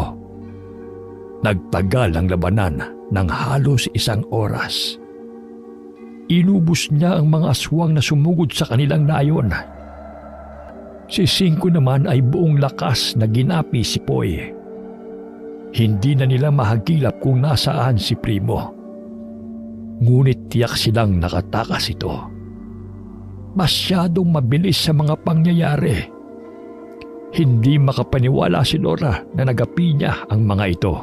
Nagtagal ang labanan ng halos 1 oras. Inubos niya ang mga aswang na sumugod sa kanilang nayon. Si Cinco naman ay buong lakas na ginapi si Poy. Hindi na nila mahagilap kung nasaan si Primo. Ngunit tiyak silang nakatakas ito. Masyadong mabilis sa mga pangyayari. Hindi makapaniwala si Nora na nagapi niya ang mga ito.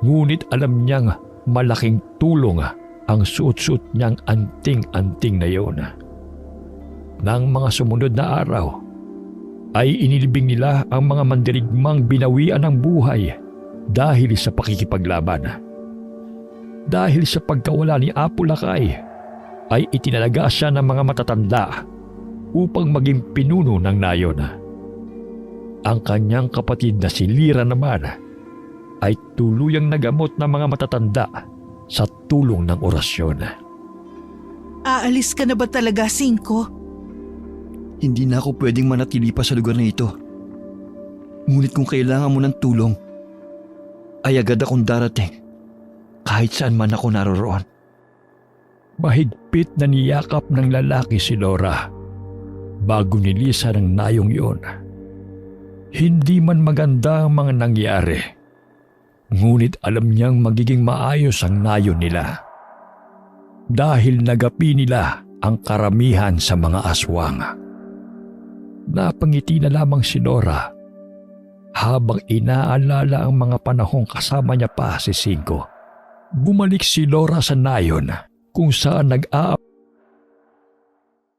Ngunit alam niyang malaking tulong ang suot-suot niyang anting-anting na iyon. Nang mga sumunod na araw, ay inilibing nila ang mga mandirigmang binawian ng buhay dahil sa pakikipaglaban. Dahil sa pagkawala ni Apo Lakay, ay itinalaga siya ng mga matatanda upang maging pinuno ng nayon. Ang kanyang kapatid na si Lira naman ay tuluyang nagamot ng mga matatanda sa tulong ng orasyon. Aalis ka na ba talaga, Cinco? Hindi na ako pwedeng manatili pa sa lugar na ito. Ngunit kung kailangan mo ng tulong, ay agad akong darating kahit saan man ako naroroon. Mahigpit na niyakap ng lalaki si Nora bago nilisan ng nayong iyon. Hindi man maganda ang mga nangyari, ngunit alam niyang magiging maayos ang nayon nila dahil nagapi nila ang karamihan sa mga aswang. Napangiti na lamang si Nora habang inaalala ang mga panahong kasama niya pa si Cinco. Bumalik si Nora sa nayon kung saan nag-aap